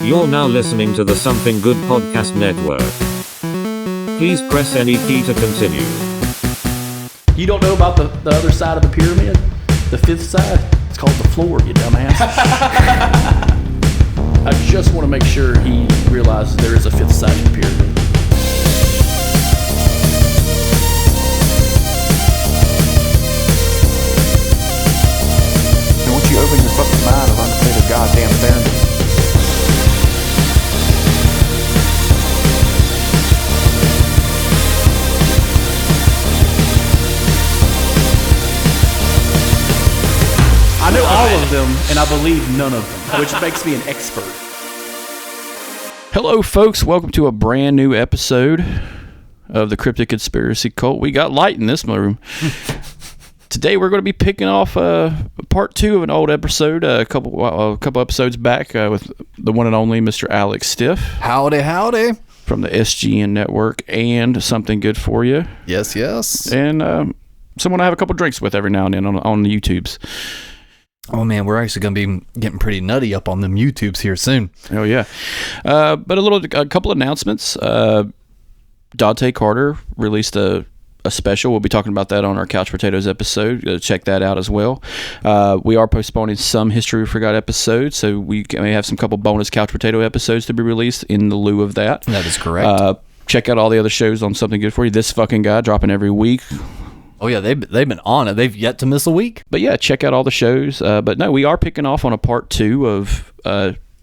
You're now listening to the Something Good Podcast Network. Please press any key to continue. You don't know about the other side of the pyramid? The fifth side? It's called the floor, you dumbass. I just want to make sure he realizes there is a fifth side to the pyramid. And once you open your fucking mind of undefeated goddamn fairness. I know all of them, and I believe none of them, which makes me an expert. Hello, folks. Welcome to a brand new episode of the Cryptic Conspiracy Cult. We got light in this room. Today, we're going to be picking off part two of an old episode, a couple episodes back with the one and only Mr. Alex Stiff. Howdy, howdy. From the SGN Network and Something Good For You. Yes, yes. And someone I have a couple drinks with every now and then on the YouTubes. Oh, man, we're actually going to be getting pretty nutty up on them YouTubes here soon. Oh, yeah. But a couple announcements. Dante Carter released a special. We'll be talking about that on our Couch Potatoes episode. Check that out as well. We are postponing some History We Forgot episodes, so we may have some couple bonus Couch Potato episodes to be released in the lieu of that. That is correct. Check out all the other shows on Something Good For You. This fucking guy dropping every week. Oh, yeah, they've been on it. They've yet to miss a week. But yeah, check out all the shows. But no, we are picking off on a part two of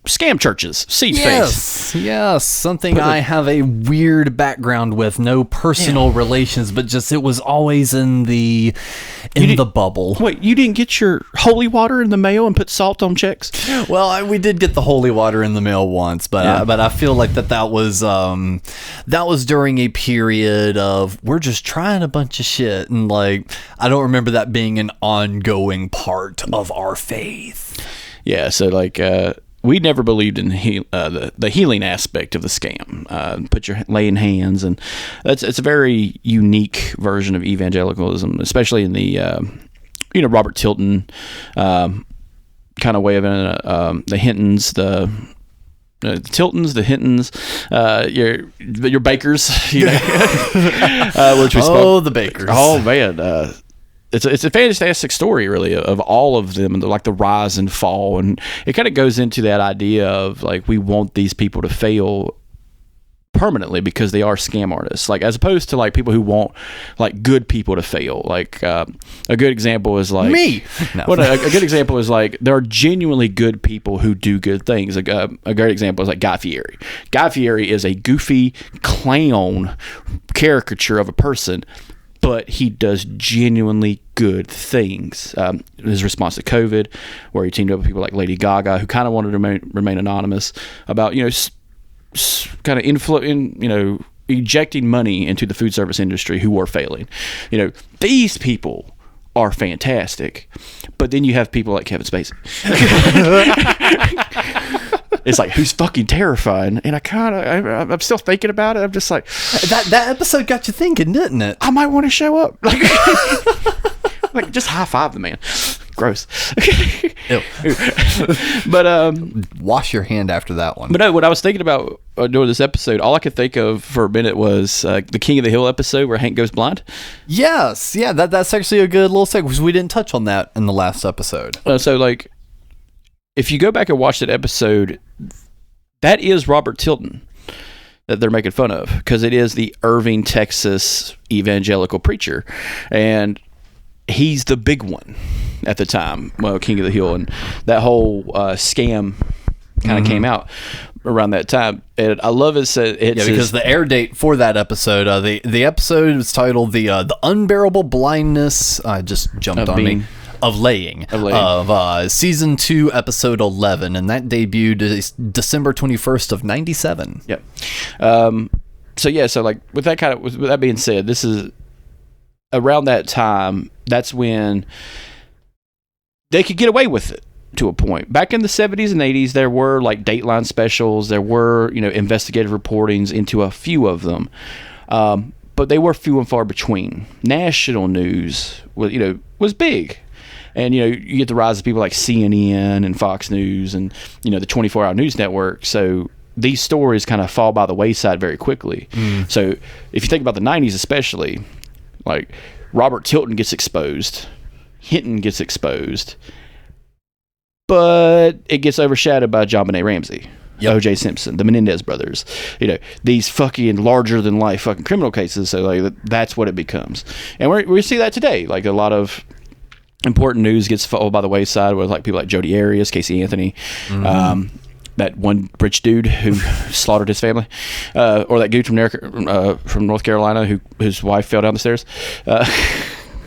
scam churches. Yes, something I have a weird background with. No personal relations, but just it was always in the bubble. Wait, you didn't get your holy water in the mail and put salt on checks? Well, we did get the holy water in the mail once, but I feel like that was during a period of we're just trying a bunch of shit, and like I don't remember that being an ongoing part of our faith. Yeah, so like we never believed in the healing aspect of the scam. Put your laying hands, and it's a very unique version of evangelicalism, especially in the Robert Tilton kind of way of it. The Hintons, the Tiltons, the Hintons, your Bakers, which we spoke. The Bakers. Oh man. It's a fantastic story, really, of all of them, and like the rise and fall, and it kind of goes into that idea of like we want these people to fail permanently because they are scam artists, like as opposed to like people who want like good people to fail. Like a good example is like me. No. Well, a good example is like there are genuinely good people who do good things. Like a great example is like Guy Fieri. Guy Fieri is a goofy clown caricature of a person, but he does genuinely good things. His response to COVID, where he teamed up with people like Lady Gaga, who kind of wanted to remain anonymous, about kind of ejecting money into the food service industry who were failing. These people are fantastic, but then you have people like Kevin Spacey. It's like, who's fucking terrifying? And I'm still thinking about it. I'm just like, that episode got you thinking, didn't it? I might want to show up. Like just high five the man. Gross. Ew. But wash your hand after that one. But no, what I was thinking about doing this episode, all I could think of for a minute was the King of the Hill episode where Hank goes blind. Yes, yeah, that's actually a good little segment because we didn't touch on that in the last episode. So like, if you go back and watch that episode, that is Robert Tilton that they're making fun of, because it is the Irving, Texas evangelical preacher, and he's the big one at the time, King of the Hill, and that whole scam kind of came out around that time. And I love it. Because the air date for that episode, the episode was titled the Unbearable Blindness. I just jumped on me. Of laying. Of season 2, episode 11, and that debuted December 21st of 97. Yep. So like with that being said, this is around that time. That's when they could get away with it to a point. Back in the 70s and 80s, there were like Dateline specials. There were investigative reportings into a few of them, but they were few and far between. National news was big. And, you get the rise of people like CNN and Fox News and, the 24-hour news network. So these stories kind of fall by the wayside very quickly. So if you think about the 90s especially, like Robert Tilton gets exposed, Hinton gets exposed, but it gets overshadowed by John Benet Ramsey. O.J. Simpson, the Menendez brothers, these fucking larger than life fucking criminal cases. So like that's what it becomes, and we see that today. Like a lot of important news gets followed by the wayside with like people like Jodi Arias, Casey Anthony, that one rich dude who slaughtered his family, or that dude from North Carolina whose wife fell down the stairs.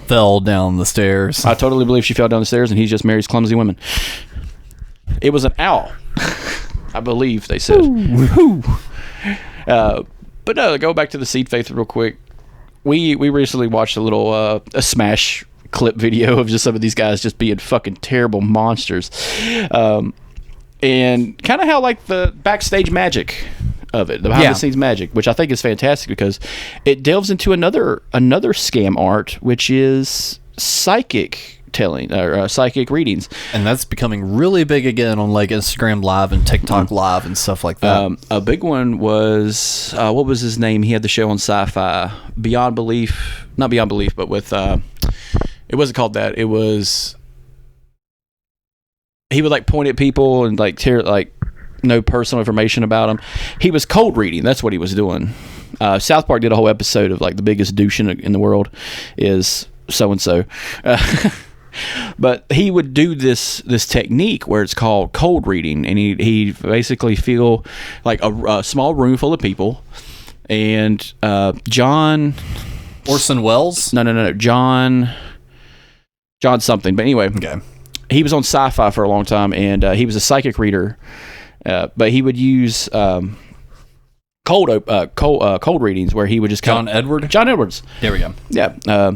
Fell down the stairs. I totally believe she fell down the stairs, and he just marries clumsy women. It was an owl. I believe they said. But no, go back to the seed faith real quick. We recently watched a little a Smash clip video of just some of these guys just being fucking terrible monsters, and kind of how like the backstage magic of it, the behind the scenes magic, which I think is fantastic because it delves into another scam art, which is psychic telling or psychic readings, and that's becoming really big again on like Instagram Live and TikTok Live and stuff like that. A big one was what was his name? He had the show on Sci-Fi, Beyond Belief, not Beyond Belief, but with it wasn't called that. It was he would like point at people and like tear like no personal information about them. He was cold reading. That's what he was doing. South Park did a whole episode of like the biggest douche in the world is so and so. But he would do this technique where it's called cold reading, and he basically feel like a small room full of people, and John Orson Welles? No, John something. But anyway, okay. He was on Sci-Fi for a long time, and he was a psychic reader, but he would use cold readings where he would just John Edwards. There we go. Yeah.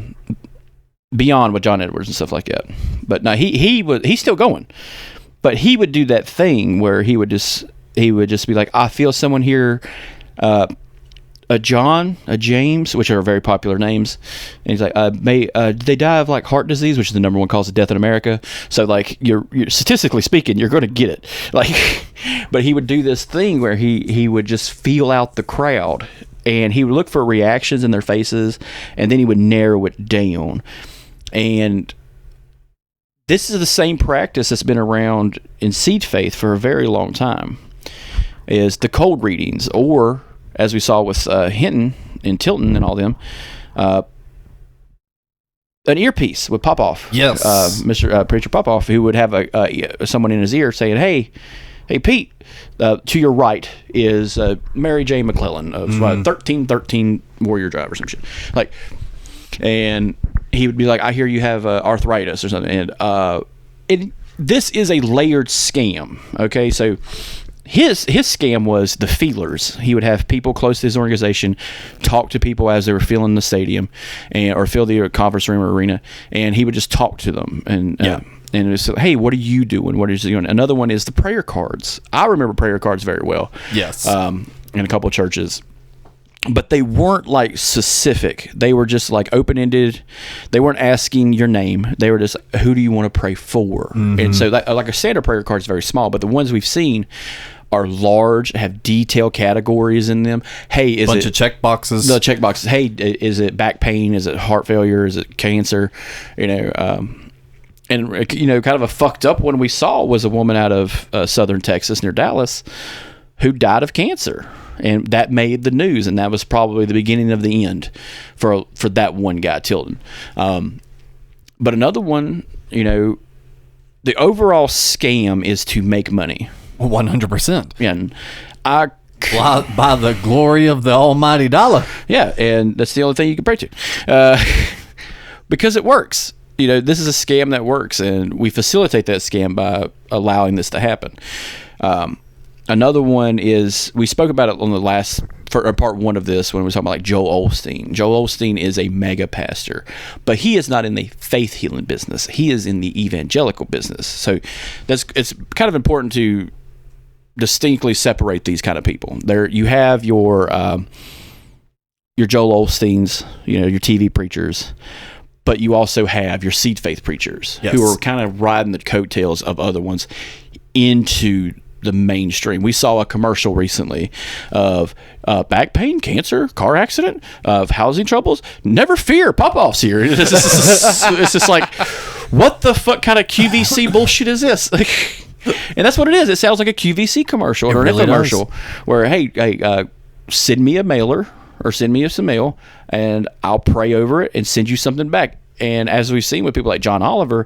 Beyond with John Edwards and stuff like that. But no, he's still going. But he would do that thing where he would just be like, I feel someone here, a John, a James, which are very popular names. And he's like, did they die of like heart disease, which is the number one cause of death in America? So like you're statistically speaking, you're going to get it. Like, but he would do this thing where he would just feel out the crowd, and he would look for reactions in their faces, and then he would narrow it down. And this is the same practice that's been around in seed faith for a very long time, is the cold readings, or as we saw with Hinton and Tilton and all them, an earpiece would pop off. Yes. Mr. Preacher Popoff, who would have someone in his ear saying, hey Pete, to your right is Mary J. McClellan of 1313 Warrior Drive or some shit. Like, and he would be like, I hear you have arthritis or something. And this is a layered scam. Okay, so his scam was the feelers. He would have people close to his organization talk to people as they were filling the stadium or fill the conference room or arena, and he would just talk to them. And and it was, hey, what are you doing? What are you doing? Another one is the prayer cards. I remember prayer cards very well. Yes. In a couple of churches. But they weren't like specific. They were just like open-ended. They weren't asking your name. They were just, who do you want to pray for? Mm-hmm. And so like a standard prayer card is very small, but the ones we've seen are large, have detailed categories in them. Hey, is bunch of check boxes. The check boxes. Hey, is it back pain? Is it heart failure? Is it cancer? And kind of a fucked up one we saw was a woman out of southern Texas near Dallas who died of cancer. And that made the news, and that was probably the beginning of the end for that one guy, Tilton. But another one, the overall scam is to make money. 100%. And by the glory of the almighty dollar. Yeah, and that's the only thing you can pray to. Because it works. This is a scam that works, and we facilitate that scam by allowing this to happen. Another one is, we spoke about it on the last part one of this when we were talking about like Joel Osteen. Joel Osteen is a mega pastor, but he is not in the faith healing business. He is in the evangelical business. So it's kind of important to distinctly separate these kind of people. There you have your Joel Osteens, your TV preachers, but you also have your seed faith preachers who are kind of riding the coattails of other ones into the mainstream. We saw a commercial recently of back pain, cancer, car accident, of housing troubles. Never fear, Popoff's here. It's just like, what the fuck kind of QVC bullshit is this? And that's what it is. It sounds like a QVC commercial or an infomercial where, hey, send me a mailer or send me some mail and I'll pray over it and send you something back. And as we've seen with people like John Oliver,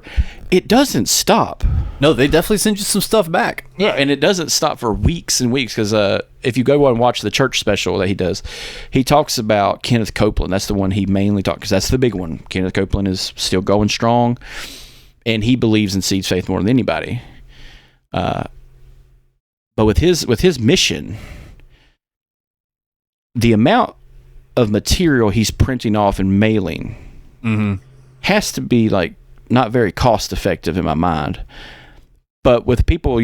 it doesn't stop. No, they definitely send you some stuff back. Yeah, and it doesn't stop for weeks and weeks because if you go and watch the church special that he does, he talks about Kenneth Copeland. That's the one he mainly talks because that's the big one. Kenneth Copeland is still going strong, and he believes in seed faith more than anybody. But with his mission, the amount of material he's printing off and mailing has to be like not very cost effective in my mind. But with people,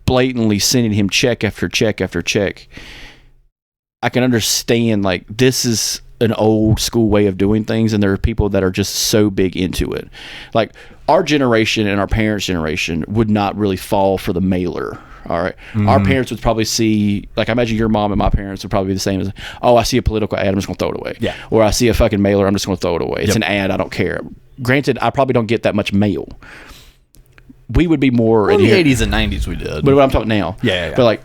blatantly sending him check after check after check, I can understand like this is an old school way of doing things, and there are people that are just so big into it. Like our generation and our parents' generation would not really fall for the mailer. All right. Our parents would probably see, like, I imagine your mom and my parents would probably be the same as, oh, I see a political ad, I'm just going to throw it away. Yeah. Or I see a fucking mailer, I'm just going to throw it away. It's an ad, I don't care. Granted, I probably don't get that much mail. We would be more... in the 80s and 90s we did. But what I'm talking now. Yeah. But, like,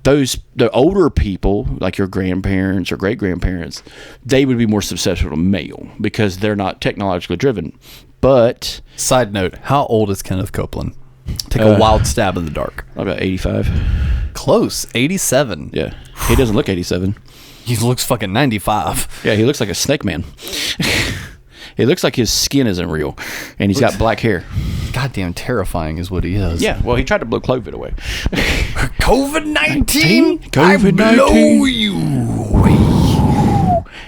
the older people, like your grandparents or great-grandparents, they would be more susceptible to mail because they're not technologically driven. But... Side note, how old is Kenneth Copeland? Take a wild stab in the dark. About 85. Close. 87. Yeah. He doesn't look 87. He looks fucking 95. Yeah, he looks like a snake man. He looks like his skin isn't real. And he's got black hair. Goddamn terrifying is what he is. Yeah, well, he tried to blow COVID away. COVID-19? COVID-19. I blow you away.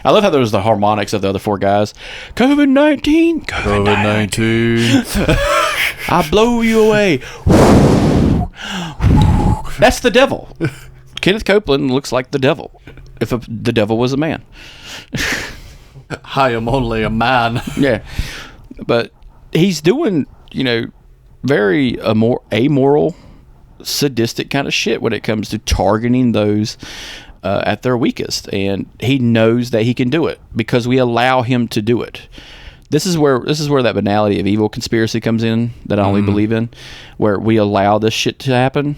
I love how there was the harmonics of the other four guys. COVID-19. COVID-19. I blow you away. That's the devil. Kenneth Copeland looks like the devil. If the devil was a man. I am only a man. Yeah. But he's doing, very amoral, sadistic kind of shit when it comes to targeting those at their weakest. And he knows that he can do it because we allow him to do it. This is where that banality of evil conspiracy comes in that I only believe in, where we allow this shit to happen.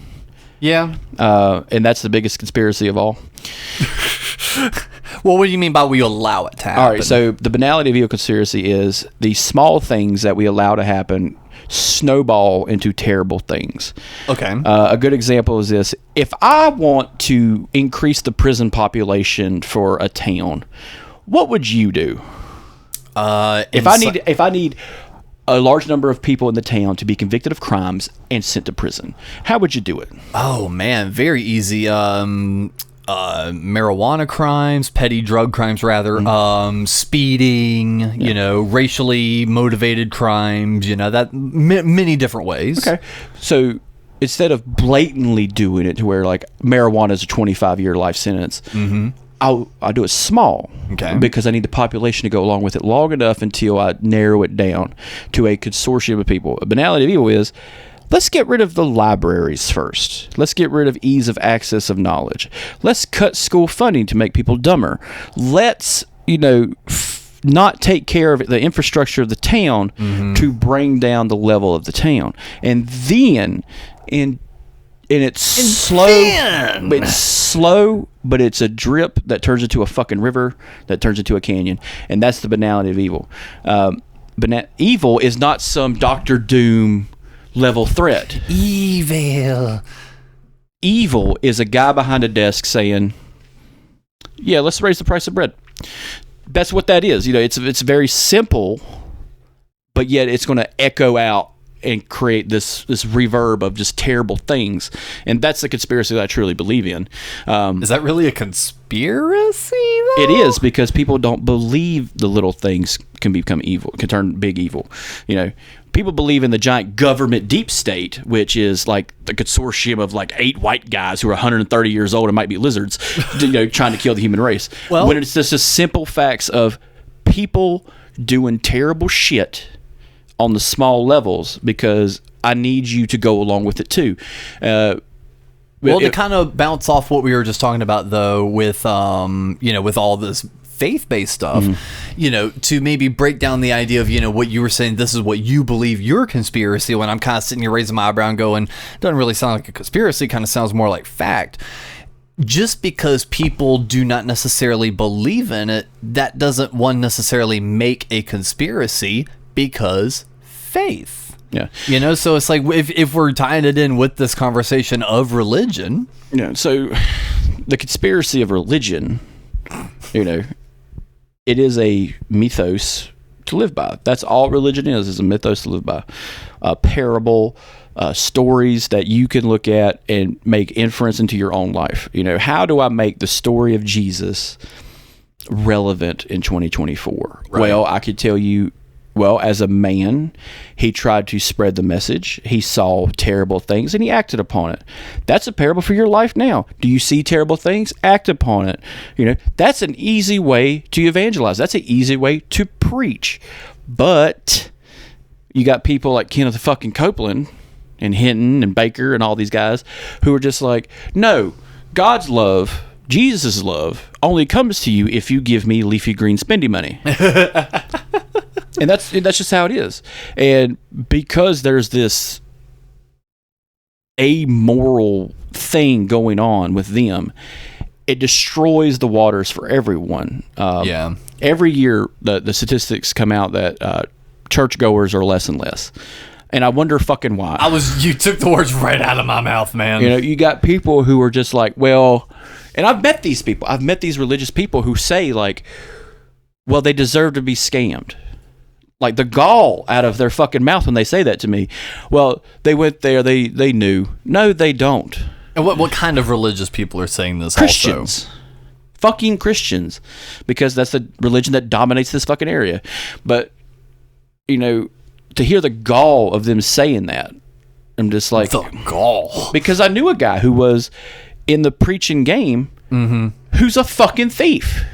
Yeah. And that's the biggest conspiracy of all. Well, what do you mean by we allow it to happen? All right, so the banality of evil conspiracy is the small things that we allow to happen snowball into terrible things. Okay. A good example is this. If I want to increase the prison population for a town, what would you do? If I need a large number of people in the town to be convicted of crimes and sent to prison, how would you do it? Oh man, very easy. Marijuana crimes, petty drug crimes rather, speeding, racially motivated crimes, that many different ways. Okay. So instead of blatantly doing it to where like marijuana is a 25-year life sentence, I'll do it small, okay, because I need the population to go along with it long enough until I narrow it down to a consortium of people. A banality of evil is, let's get rid of the libraries first. Let's get rid of ease of access of knowledge. Let's cut school funding to make people dumber. Let's, not take care of the infrastructure of the town to bring down the level of the town. And then, it's slow, but it's a drip that turns into a fucking river that turns into a canyon. And that's the banality of evil. Evil is not some Dr. Doom level threat. Evil is a guy behind a desk saying, yeah, let's raise the price of bread. That's what that is. It's very simple, but yet it's going to echo out and create this reverb of just terrible things. And that's the conspiracy that I truly believe in. Is that really a conspiracy, though? It is, because people don't believe the little things can become evil, can turn big evil. People believe in the giant government deep state, which is like the consortium of like 8 white guys who are 130 years old and might be lizards, trying to kill the human race. Well, when it's just simple facts of people doing terrible shit on the small levels because I need you to go along with it too. To kind of bounce off what we were just talking about, though, with with all this faith-based stuff, to maybe break down the idea of what you were saying. This is what you believe your conspiracy. When I'm kind of sitting here raising my eyebrow and going, doesn't really sound like a conspiracy. Kind of sounds more like fact. Just because people do not necessarily believe in it, that doesn't necessarily make a conspiracy, because faith. Yeah. So it's like if we're tying it in with this conversation of religion. So the conspiracy of religion, it is a mythos to live by. That's all religion is a mythos to live by. A parable, stories that you can look at and make inference into your own life. How do I make the story of Jesus relevant in 2024? Right. Well, I could tell you, as a man, he tried to spread the message. He saw terrible things and he acted upon it. That's a parable for your life now. Do you see terrible things? Act upon it. That's an easy way to evangelize. That's an easy way to preach. But you got people like Kenneth fucking Copeland and Hinton and Baker and all these guys who are just like, no, God's love, Jesus' love only comes to you if you give me leafy green spendy money. And that's just how it is. And because there's this amoral thing going on with them, it destroys the waters for everyone. Every year, the statistics come out that churchgoers are less and less. And I wonder fucking why. You took the words right out of my mouth, man. You got people who are just like, and I've met these people. I've met these religious people who say like, they deserve to be scammed. Like the gall out of their fucking mouth when they say that to me. Well, they went there, they knew. No, they don't. And what kind of religious people are saying this? Christians. Also? Fucking Christians. Because that's the religion that dominates this fucking area. But, to hear the gall of them saying that, I'm just like... The gall. Because I knew a guy who was in the preaching game who's a fucking thief.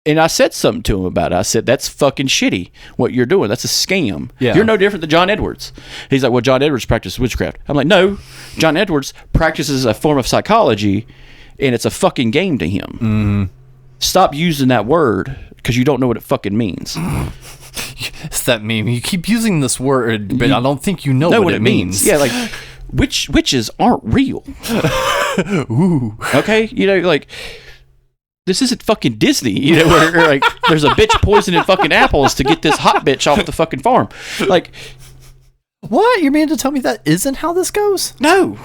And I said something to him about it. I said, that's fucking shitty what you're doing. That's a scam. Yeah. You're no different than John Edwards. He's like, John Edwards practices witchcraft. I'm like, no, John Edwards practices a form of psychology, and it's a fucking game to him. Mm-hmm. Stop using that word because you don't know what it fucking means. It's that meme. You keep using this word, but I don't think you know what it means. Yeah, like, witches aren't real. Ooh. Okay? Like... This isn't fucking Disney, where like there's a bitch poisoning fucking apples to get this hot bitch off the fucking farm. Like, what? You mean to tell me that isn't how this goes? No.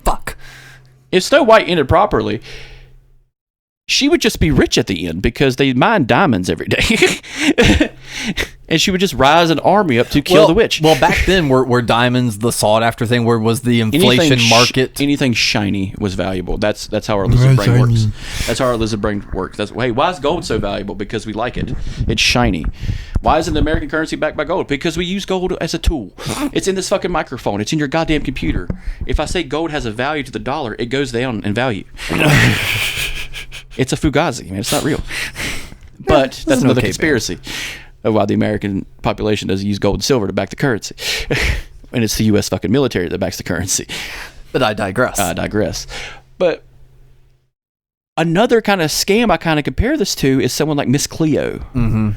Fuck. If Snow White ended properly, she would just be rich at the end because they mine diamonds every day. And she would just rise an army up to kill the witch. Well, back then, were diamonds the sought-after thing? Where was the inflation market? Anything shiny was valuable. That's how our lizard brain works. That's how our lizard brain works. Why is gold so valuable? Because we like it. It's shiny. Why isn't the American currency backed by gold? Because we use gold as a tool. It's in this fucking microphone. It's in your goddamn computer. If I say gold has a value to the dollar, it goes down in value. It's a fugazi, man. It's not real. But that's another conspiracy of why the American population doesn't use gold and silver to back the currency. And it's the U.S. fucking military that backs the currency. But I digress. But another kind of scam I kind of compare this to is someone like Miss Cleo. Mm-hmm.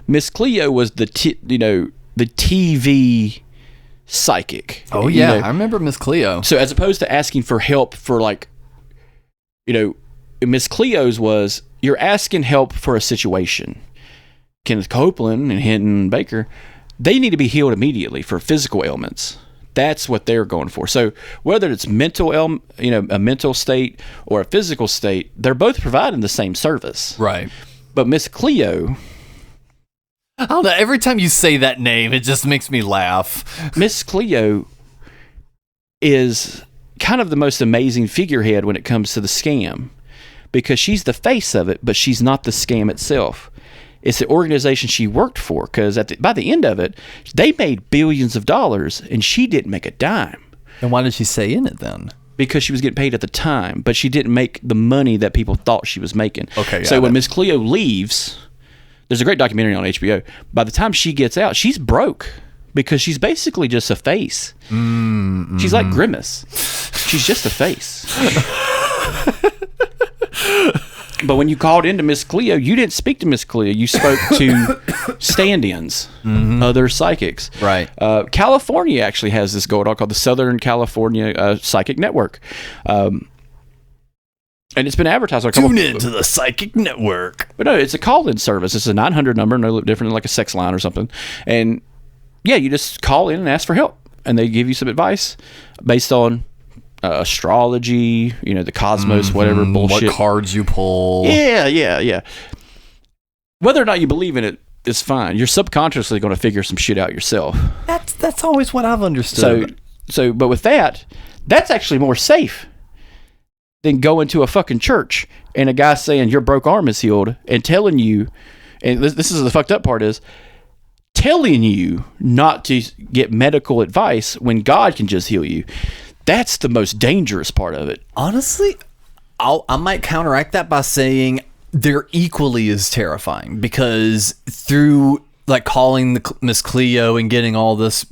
Miss Cleo was the TV psychic. Oh, yeah. I remember Miss Cleo. So as opposed to asking for help for like, Miss Cleo's was, you're asking help for a situation. Kenneth Copeland and Hinton and Baker, they need to be healed immediately for physical ailments. That's what they're going for. So whether it's a mental state or a physical state, they're both providing the same service. Right. But Miss Cleo, I don't know. Every time you say that name, it just makes me laugh. Miss Cleo is kind of the most amazing figurehead when it comes to the scam, because she's the face of it, but she's not the scam itself. It's the organization she worked for, because by the end of it, they made billions of dollars, and she didn't make a dime. And why did she stay in it then? Because she was getting paid at the time, but she didn't make the money that people thought she was making. Okay. So when Miss Cleo leaves, There's a great documentary on HBO. By the time she gets out, she's broke because she's basically just a face. Mm-hmm. She's like Grimace. She's just a face. But when you called into Miss Cleo, you didn't speak to Miss Cleo. You spoke to stand-ins, other psychics. Right. California actually has this going on called the Southern California Psychic Network. And it's been advertised on a couple. Tune in to the Psychic Network. But no, it's a call-in service. It's a 900 number, no different than like a sex line or something. And yeah, you just call in and ask for help, and they give you some advice based on astrology, the cosmos, whatever bullshit. What cards you pull. Yeah. Whether or not you believe in it is fine. You're subconsciously going to figure some shit out yourself. That's always what I've understood. But with that's actually more safe than going to a fucking church and a guy saying your broke arm is healed and telling you, and this is the fucked up part, is telling you not to get medical advice when God can just heal you. That's the most dangerous part of it. Honestly, I might counteract that by saying they're equally as terrifying, because through like calling the Miss Cleo and getting all this,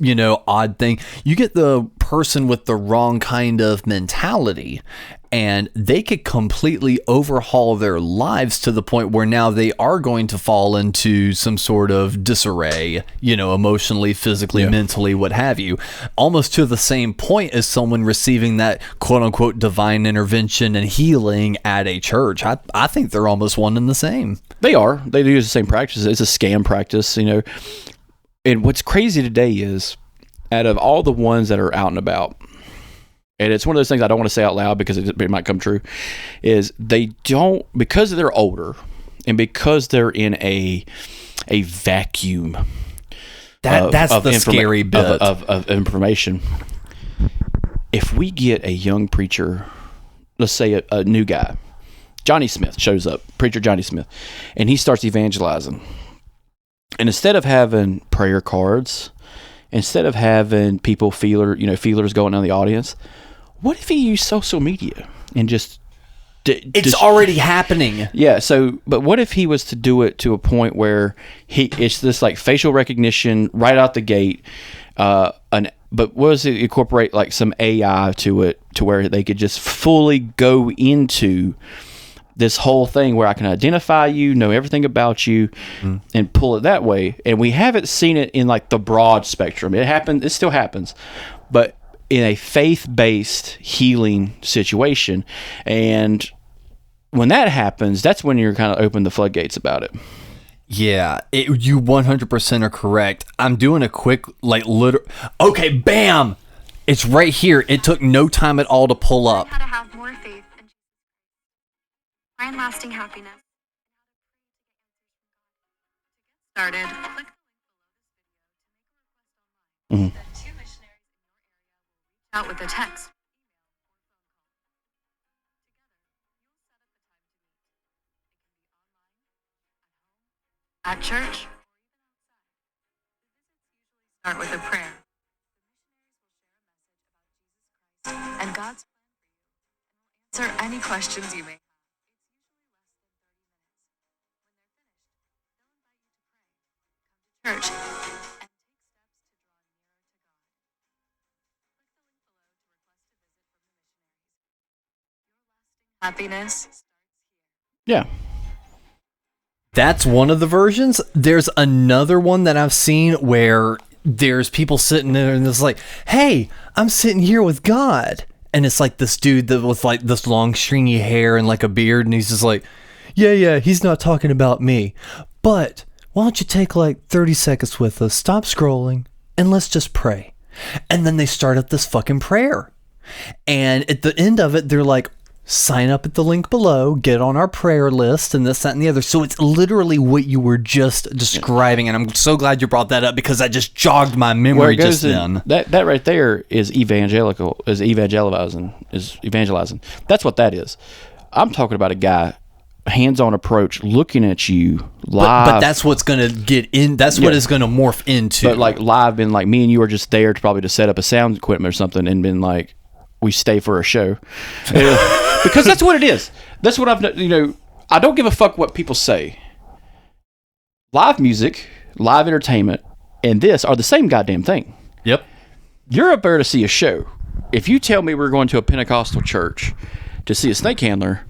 odd thing, you get the person with the wrong kind of mentality, and they could completely overhaul their lives to the point where now they are going to fall into some sort of disarray, emotionally, physically, mentally, what have you, almost to the same point as someone receiving that quote unquote divine intervention and healing at a church. I think they're almost one and the same. They are. They do the same practice. It's a scam practice, And what's crazy today is, out of all the ones that are out and about, and it's one of those things I don't want to say out loud because it might come true, is they don't, because they're older and because they're in a vacuum. That's the scary bit of information. If we get a young preacher, let's say a new guy, Johnny Smith shows up, preacher Johnny Smith, and he starts evangelizing. And instead of having prayer cards, instead of having people feelers going on the audience, what if he used social media and just... It's already happening. Yeah, but what if he was to do it to a point where it's this like facial recognition right out the gate, but was it incorporate like some AI to it to where they could just fully go into this whole thing where I can identify you, know everything about you, and pull it that way. And we haven't seen it in like the broad spectrum. It still happens, but in a faith-based healing situation. And when that happens, that's when you're kind of open the floodgates about it. Yeah, you 100% are correct. I'm doing a quick, okay, bam! It's right here. It took no time at all to pull up. How to have more faith and find lasting happiness. Started. Click Mm-hmm. two missionaries out with a text. At church, start with a prayer. And God's plan answer any questions you may have. Church. Happiness. Yeah. That's one of the versions. There's another one that I've seen where there's people sitting there and it's like, hey, I'm sitting here with God. And it's like this dude that with like this long stringy hair and like a beard. And he's just like, yeah, he's not talking about me. But why don't you take like 30 seconds with us, stop scrolling, and let's just pray. And then they start up this fucking prayer. And at the end of it, they're like, sign up at the link below, get on our prayer list, and this, that, and the other. So it's literally what you were just describing, and I'm so glad you brought that up because that just jogged my memory just then. That right there is evangelizing. That's what that is. I'm talking about a guy, hands-on approach, looking at you live. But that's what's going to get in. That's what it's going to morph into. But like live, been like me and you are just there to set up a sound equipment or something, and been like, we stay for a show. Because that's what it is. That's what I don't give a fuck what people say. live music, live entertainment, and this are the same goddamn thing. Yep. You're up there to see a show. If you tell me we're going to a Pentecostal church to see a snake handler,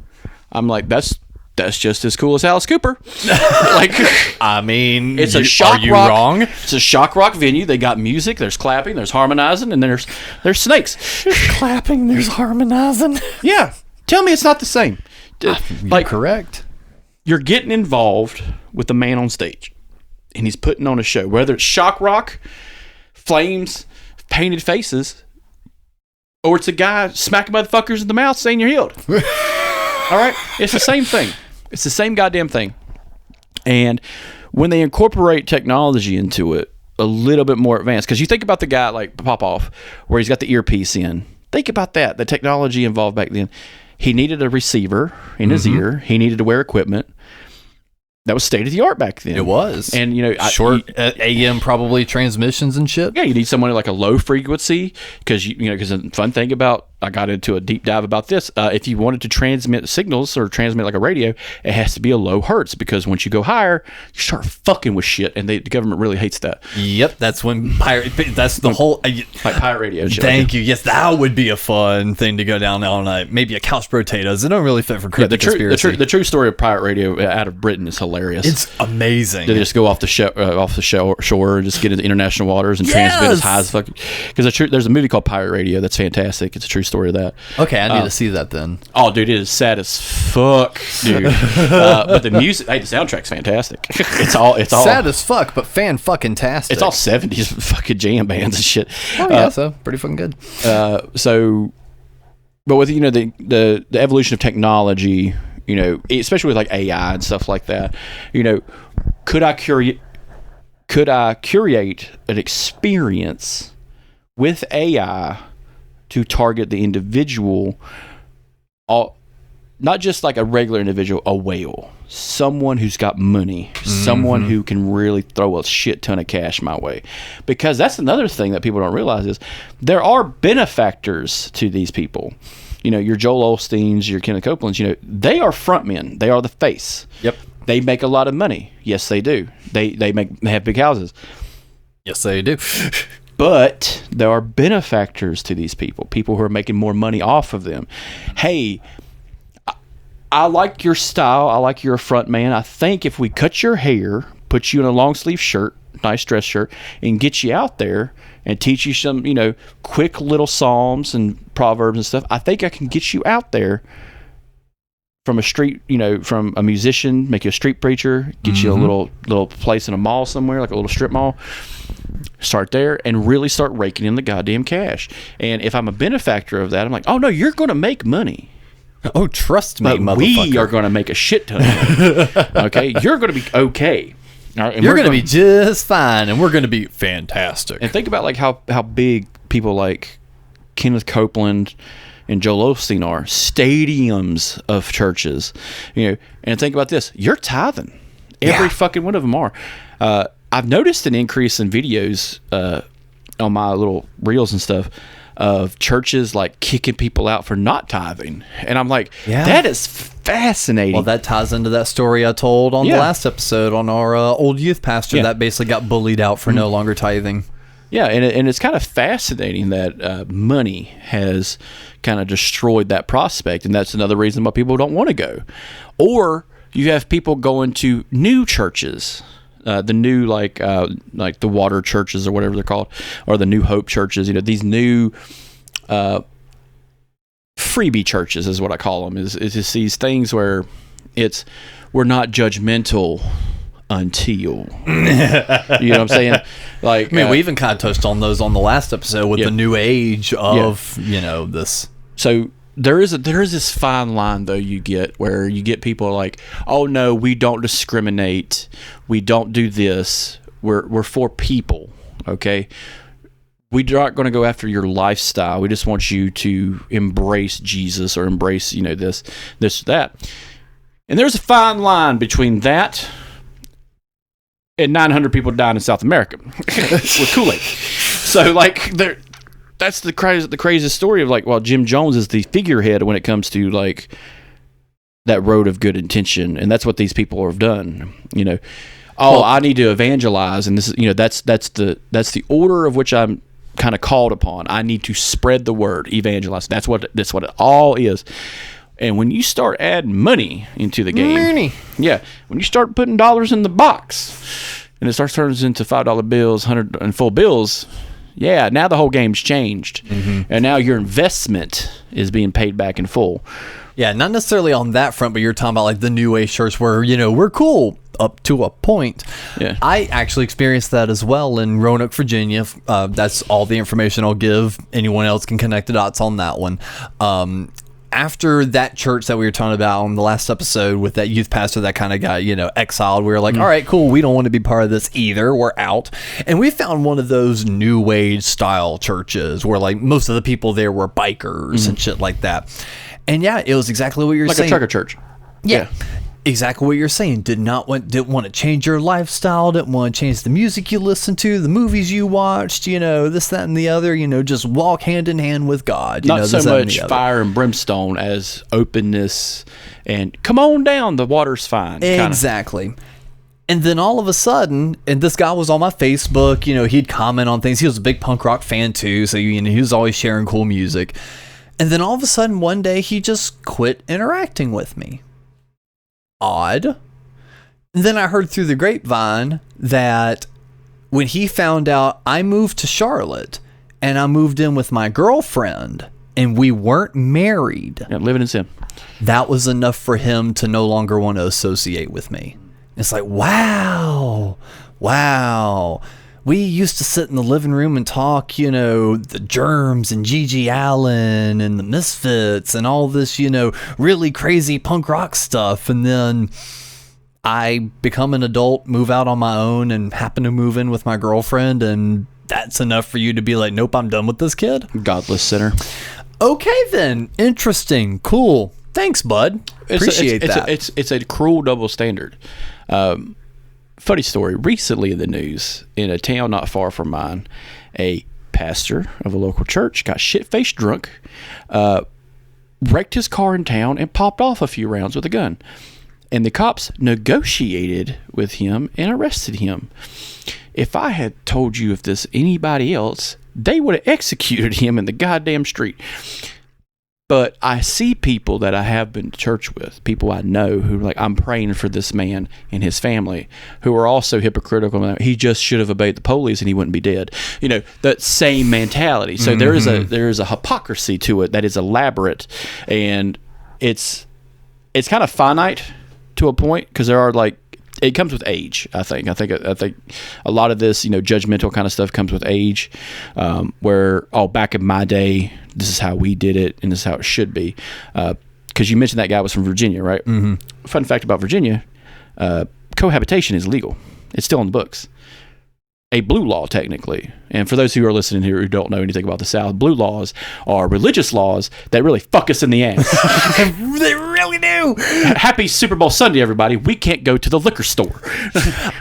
I'm like, that's just as cool as Alice Cooper. Like, I mean, it's a shock are you rock. wrong? It's a shock rock venue. They got music. There's clapping. There's harmonizing, and then there's snakes. There's clapping. There's harmonizing. Yeah. Tell me it's not the same. You're correct. You're getting involved with the man on stage, and he's putting on a show. Whether it's shock rock, flames, painted faces, or it's a guy smacking motherfuckers in the mouth saying you're healed. All right? It's the same thing. It's the same goddamn thing. And when they incorporate technology into it, a little bit more advanced, because you think about the guy like Popoff, where he's got the earpiece in. Think about that. The technology involved back then. He needed a receiver in his ear. He needed to wear equipment. That was state of the art back then. It was. And, short AM probably transmissions and shit. Yeah, you need someone like a low frequency, because because the fun thing about, I got into a deep dive about this. If you wanted to transmit signals or transmit like a radio, it has to be a low hertz, because once you go higher, you start fucking with shit, and the government really hates that. Yep, that's when that's the whole like pirate radio. And shit thank you. Yes, that would be a fun thing to go down on. Maybe a couch potatoes. It don't really fit for cryptic conspiracy. The true story of pirate radio out of Britain is hilarious. It's amazing. They just go off the shore and just get into international waters and transmit as high as fucking. Because there's a movie called Pirate Radio that's fantastic. It's a true story of that. Okay, I need to see that then. Oh, dude, it is sad as fuck, dude. But the music, the soundtrack's fantastic. It's all sad as fuck, but fan fucking tastic. It's all 70s fucking jam bands and shit. Oh yeah, so pretty fucking good. But with the evolution of technology, especially with like AI and stuff like that, could I curate an experience with AI to target the individual, not just like a regular individual, a whale, someone who's got money, someone who can really throw a shit ton of cash my way? Because that's another thing that people don't realize is there are benefactors to these people. Your Joel Osteens, your Kenneth Copelands, they are frontmen. They are the face. Yep. They make a lot of money. Yes, they do. They have big houses. Yes, they do. But there are benefactors to these people who are making more money off of them. Hey, I like your style. I like you're a front man. I think if we cut your hair, put you in a long sleeve shirt, nice dress shirt, and get you out there and teach you some, quick little psalms and proverbs and stuff, I think I can get you out there from a street, from a musician, make you a street preacher, get you a little place in a mall somewhere, like a little strip mall. Start there and really start raking in the goddamn cash. And if I'm a benefactor of that, I'm like, oh no, you're going to make money. Oh, trust me, but motherfucker. we are going to make a shit ton of money. Okay? You're going to be okay. All right? And you're going to be just fine, and we're going to be fantastic. And think about like how big people like Kenneth Copeland and Joel Osteen are. Stadiums of churches. And think about this. You're tithing. Every fucking one of them are. I've noticed an increase in videos on my little reels and stuff of churches like kicking people out for not tithing, and I'm like, that is fascinating. Well, that ties into that story I told on the last episode on our old youth pastor that basically got bullied out for no longer tithing. Yeah, and it's kind of fascinating that money has kind of destroyed that prospect, and that's another reason why people don't want to go. Or you have people going to new churches. The new like the water churches or whatever they're called, or the New Hope churches. These new freebie churches is what I call them. Is just these things where we're not judgmental until you know what I'm saying. Like, I mean, we even kind of touched on those on the last episode with the new age of this. So there is this fine line though you get where you get people like, oh no, we don't discriminate, we don't do this, we're for people, okay? We're not going to go after your lifestyle. We just want you to embrace Jesus or embrace this that. And there's a fine line between that and 900 people dying in South America with Kool-Aid. So like that's the craziest story of like, well, Jim Jones is the figurehead when it comes to like that road of good intention, and that's what these people have done. oh, I need to evangelize, and this is, that's the order of which I'm kind of called upon. I need to spread the word, evangelize. That's what it all is. And when you start adding money into the game, when you start putting dollars in the box, and it starts turning into $5 bills, 100 and full bills, now the whole game's changed, and now your investment is being paid back in full. Yeah, not necessarily on that front, but you're talking about like the New Age church where, we're cool up to a point. Yeah. I actually experienced that as well in Roanoke, Virginia. That's all the information I'll give. Anyone else can connect the dots on that one. After that church that we were talking about on the last episode with that youth pastor that kind of got, exiled, we were like, all right, cool. We don't want to be part of this either. We're out. And we found one of those New Age style churches where like most of the people there were bikers and shit like that. And it was exactly what you're saying. Like a trucker church. Yeah. Exactly what you're saying. Didn't want to change your lifestyle, didn't want to change the music you listen to, the movies you watched, this, that, and the other, just walk hand in hand with God. Not so much fire and brimstone as openness and come on down, the water's fine. Exactly. And then all of a sudden, and this guy was on my Facebook, he'd comment on things. He was a big punk rock fan too, so he was always sharing cool music. And then all of a sudden one day he just quit interacting with me. Odd. And then I heard through the grapevine that when he found out I moved to Charlotte and I moved in with my girlfriend and we weren't married, living in sin, that was enough for him to no longer want to associate with me. It's like, wow. We used to sit in the living room and talk, the Germs and Gigi Allen and the Misfits and all this, really crazy punk rock stuff. And then I become an adult, move out on my own, and happen to move in with my girlfriend. And that's enough for you to be like, nope, I'm done with this kid. Godless sinner. Okay, then. Interesting. Cool. Thanks, bud. Appreciate that. It's a cruel double standard. Funny story. Recently in the news, in a town not far from mine, a pastor of a local church got shit-faced drunk, wrecked his car in town, and popped off a few rounds with a gun. And the cops negotiated with him and arrested him. If I had told you of this anybody else, they would have executed him in the goddamn street. But I see people that I have been to church with, people I know who are like, I'm praying for this man and his family, who are also hypocritical. He just should have obeyed the police and he wouldn't be dead. That same mentality. So there is a hypocrisy to it that is elaborate, and it's kind of finite to a point, because there are like, it comes with age. I think a lot of this, judgmental kind of stuff comes with age, where, back in my day, this is how we did it, and this is how it should be. Because you mentioned that guy was from Virginia, right? Mm-hmm. Fun fact about Virginia, cohabitation is legal. It's still in the books. A blue law, technically. And for those who are listening here who don't know anything about the South, blue laws are religious laws that really fuck us in the ass. They really do. Happy Super Bowl Sunday, everybody. We can't go to the liquor store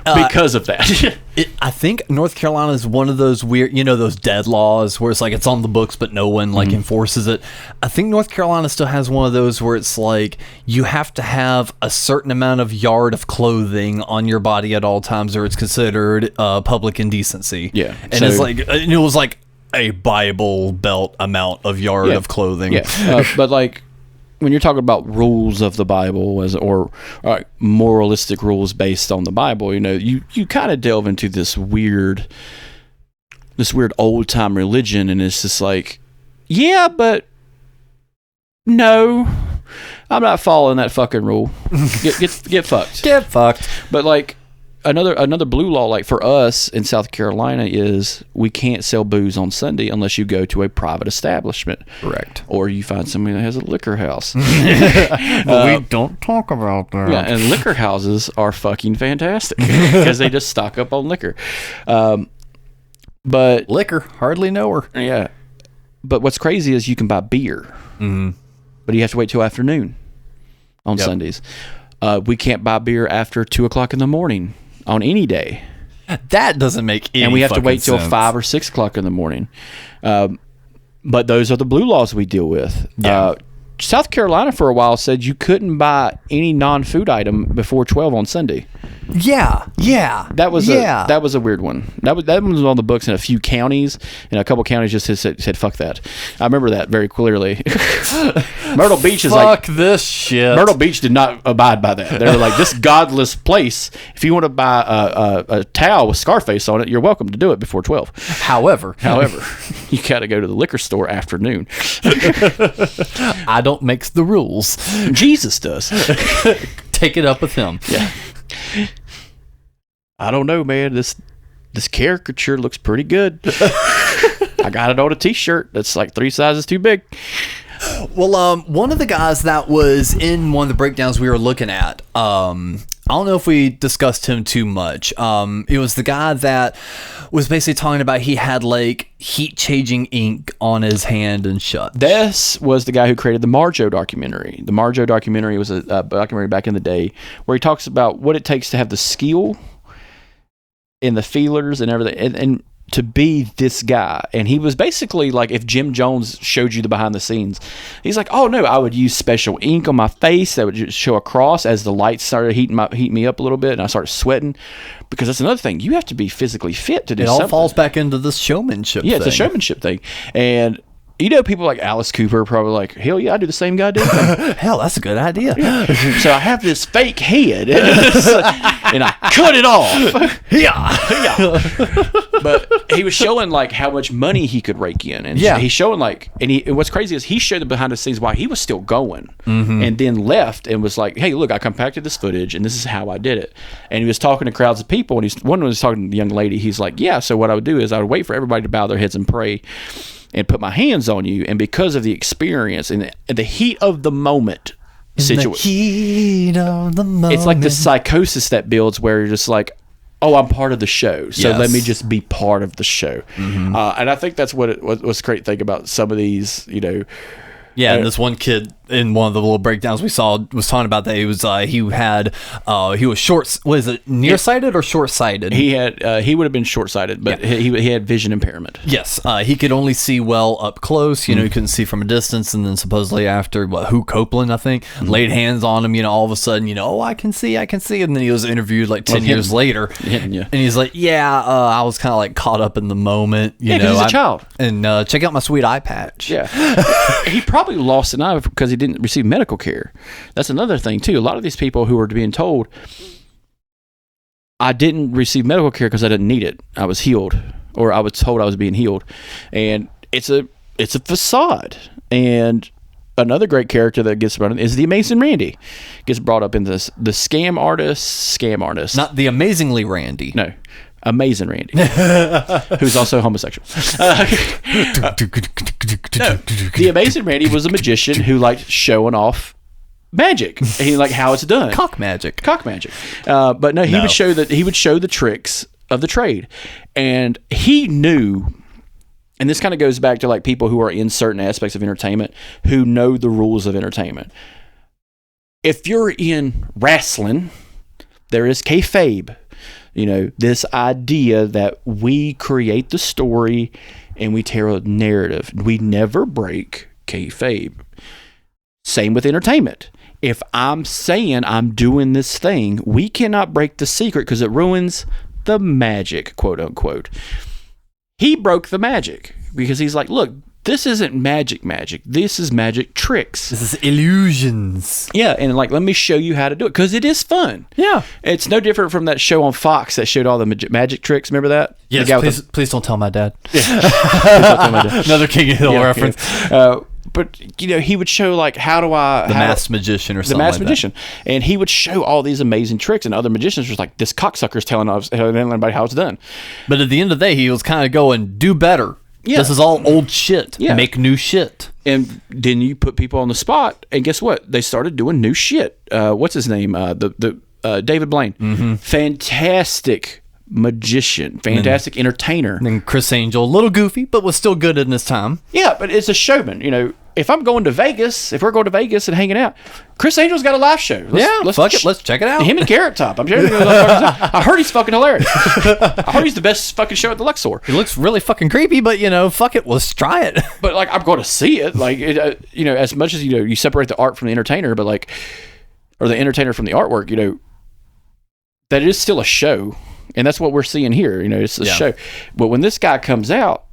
because of that. I think North Carolina is one of those weird, those dead laws where it's like it's on the books but no one enforces it. I think North Carolina still has one of those where it's like you have to have a certain amount of yard of clothing on your body at all times, or it's considered public indecency. Yeah, and it was like a Bible belt amount of yard of clothing. Yeah, but like, when you're talking about rules of the Bible or moralistic rules based on the Bible, you kind of delve into this weird old time religion, and it's just like, yeah, but no, I'm not following that fucking rule. Get fucked. Get fucked. But like, another blue law, like for us in South Carolina, is we can't sell booze on Sunday unless you go to a private establishment. Correct. Or you find somebody that has a liquor house. But we don't talk about that. Yeah, and liquor houses are fucking fantastic because they just stock up on liquor. But liquor, hardly know her. Yeah. But what's crazy is you can buy beer, but you have to wait till afternoon on Sundays. We can't buy beer after 2:00 in the morning on any day. That doesn't make any sense. And we have to wait till 5 or 6 o'clock in the morning. But those are the blue laws we deal with. Yeah. South Carolina for a while said you couldn't buy any non-food item before 12 on Sunday. Yeah. That was a weird one. That one was on the books in a few counties, and a couple counties just said fuck that. I remember that very clearly. Myrtle Beach is fuck this shit. Myrtle Beach did not abide by that. They were like, this godless place. If you want to buy a towel with Scarface on it, you're welcome to do it before 12. However, you got to go to the liquor store after noon. I don't make the rules. Jesus does. Take it up with him. Yeah. I don't know, man. This caricature looks pretty good. I got it on a t-shirt that's like 3 sizes too big. Well, one of the guys that was in one of the breakdowns we were looking at, I don't know if we discussed him too much. It was the guy that was basically talking about he had like heat-changing ink on his hand and shut. This was the guy who created the Marjo documentary. The Marjo documentary was a documentary back in the day where he talks about what it takes to have the skill and the feelers and everything, and to be this guy. And he was basically like, if Jim Jones showed you the behind the scenes, he's like, oh no, I would use special ink on my face that would just show across as the lights started heating me up a little bit, and I started sweating, because that's another thing, you have to be physically fit to do something. It all falls back into this showmanship thing. Yeah, it's a showmanship thing. And you know, people like Alice Cooper are probably like, hell yeah, I do the same goddamn thing. Hell, that's a good idea. So I have this fake head, and I cut it off. Yeah. But he was showing like how much money he could rake in, and he's showing like, and what's crazy is he showed the behind the scenes why he was still going, and then left and was like, hey, look, I compacted this footage, and this is how I did it. And he was talking to crowds of people, and one was talking to the young lady. He's like, yeah, so what I would do is I would wait for everybody to bow their heads and pray, and put my hands on you, and because of the experience and the heat of the moment situation, it's like the psychosis that builds where you're just like, oh, I'm part of the show, so let me just be part of the show. And I think that's what was a great thing about some of these, you know. Yeah, and this one kid in one of the little breakdowns we saw was talking about that he was he was short. Was it nearsighted or short-sighted? He would have been short-sighted, but he had vision impairment. Yes, he could only see well up close. You know, he couldn't see from a distance, and then supposedly after Who Copeland, I think, laid hands on him. You know, all of a sudden, you know, oh, I can see, and then he was interviewed like 10 years later, and he's like, I was kind of like caught up in the moment. You know, he's a child, and check out my sweet eye patch. Yeah, he probably lost an eye because he didn't receive medical care. That's another thing too. A lot of these people who are being told, I didn't receive medical care because I didn't need it, I was healed, or I was told I was being healed, and it's a facade. And another great character that gets brought in is the Amazing Randy. Gets brought up in this, the scam artist, not the Amazingly Randy. No, Amazing Randy, who's also homosexual. No, the Amazing Randy was a magician who liked showing off magic. He liked how it's done. Cock magic. But no, he would show the tricks of the trade, and he knew. And this kind of goes back to like people who are in certain aspects of entertainment who know the rules of entertainment. If you're in wrestling, there is kayfabe. You know, this idea that we create the story and we tell a narrative. We never break kayfabe. Same with entertainment. If I'm saying I'm doing this thing, we cannot break the secret because it ruins the magic, quote unquote. He broke the magic because he's like, look, this isn't magic. This is magic tricks. This is illusions. Yeah, and like, let me show you how to do it because it is fun. Yeah. It's no different from that show on Fox that showed all the magic tricks. Remember that? Yes, please don't tell my dad. Yeah. Please don't tell my dad. Another King of Hill reference. Yeah. But, you know, he would show like, The Masked Magician or something like that. The Masked Magician. And he would show all these amazing tricks, and other magicians were like, this cocksucker's telling everybody how it's done. But at the end of the day, he was kind of going, do better. Yeah. This is all old shit. Yeah. Make new shit. And then you put people on the spot, and guess what? They started doing new shit. What's his name? David Blaine. Mm-hmm. Fantastic magician, fantastic entertainer. And then Chris Angel, a little goofy, but was still good in his time. Yeah, but it's a showman. You know, if we're going to Vegas and hanging out, Chris Angel's got a live show. Let's check it out. Him and Carrot Top. I'm sure. I heard he's fucking hilarious. I heard he's the best fucking show at the Luxor. He looks really fucking creepy, but you know, fuck it, let's try it. But like, I'm going to see it. Like, you know, as much as you separate the art from the entertainer, but like, or the entertainer from the artwork. You know, that it is still a show, and that's what we're seeing here. It's a show. But when this guy comes out,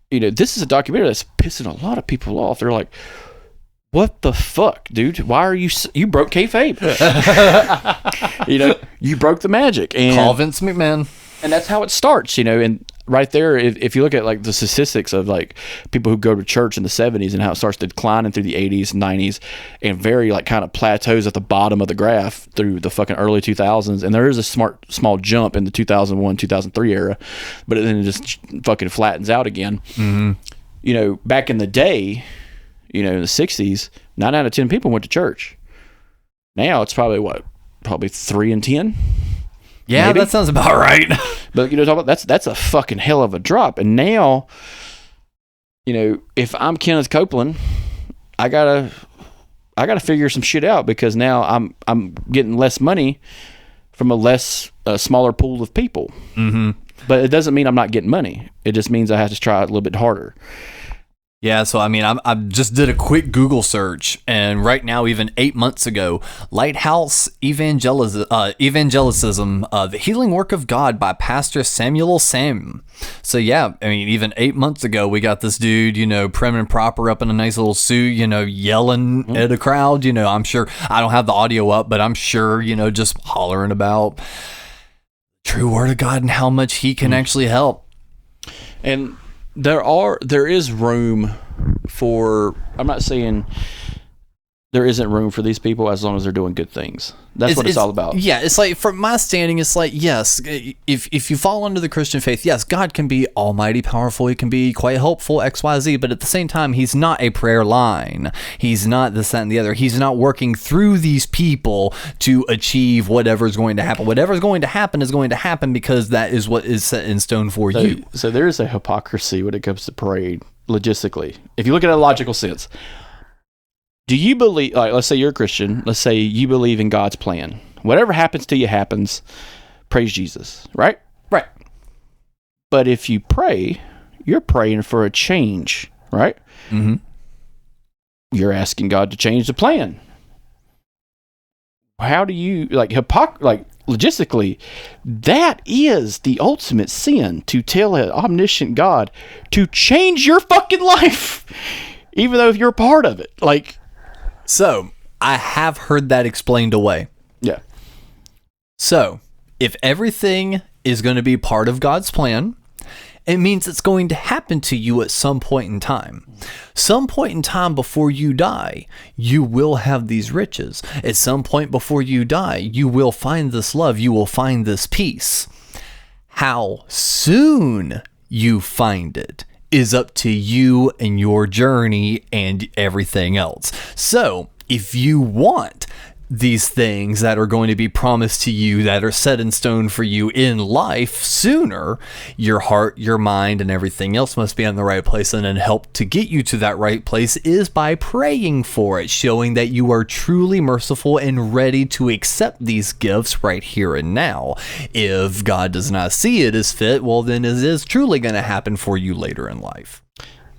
this is a documentary that's pissing a lot of people off. They're like, what the fuck, dude? Why are you broke kayfabe? You broke the magic. And call Vince McMahon. And that's how it starts, and right there, if you look at like the statistics of like people who go to church in the 70s and how it starts declining through the 80s, 90s, and very like kind of plateaus at the bottom of the graph through the fucking early 2000s. And there is a small jump in the 2001, 2003 era, but then it just fucking flattens out again. Mm-hmm. Back in the day, in the 60s, 9 out of 10 people went to church. Now it's probably 3 in 10. Yeah, maybe. That sounds about right. But that's a fucking hell of a drop. And now, if I'm Kenneth Copeland, I gotta figure some shit out, because now I'm getting less money from a smaller pool of people. Mm-hmm. But it doesn't mean I'm not getting money. It just means I have to try a little bit harder. Yeah, so I just did a quick Google search, and right now, even 8 months ago, Lighthouse Evangelicism, The Healing Work of God by Pastor Samuel Sam. So yeah, even 8 months ago, we got this dude, prim and proper up in a nice little suit, yelling at a crowd. I'm sure, I don't have the audio up, but I'm sure, just hollering about true word of God and how much he can actually help. And there is room for, I'm not saying there isn't room for these people as long as they're doing good things. That's what it's all about. Yeah, it's like, from my standing, it's like, yes, if you fall under the Christian faith, yes, God can be almighty powerful. He can be quite helpful, XYZ, but at the same time, he's not a prayer line. He's not this, that, and the other. He's not working through these people to achieve whatever's going to happen. Whatever's going to happen is going to happen because that is what is set in stone for you. So there is a hypocrisy when it comes to praying, logistically. If you look at it in a logical sense, do you believe, like, let's say you're a Christian, let's say you believe in God's plan. Whatever happens to you happens. Praise Jesus, right? Right. But if you pray, you're praying for a change, right? Mm-hmm. You're asking God to change the plan. How do you, logistically, that is the ultimate sin, to tell an omniscient God to change your fucking life, even though if you're a part of it. So, I have heard that explained away. Yeah. So, if everything is going to be part of God's plan, it means it's going to happen to you at some point in time. Some point in time before you die, you will have these riches. At some point before you die, you will find this love. You will find this peace. How soon you find it is up to you and your journey and everything else. So, if you want these things that are going to be promised to you, that are set in stone for you in life sooner, your heart, your mind, and everything else must be in the right place. And then help to get you to that right place is by praying for it, showing that you are truly merciful and ready to accept these gifts right here and now. If God does not see it as fit, well, then it is truly going to happen for you later in life.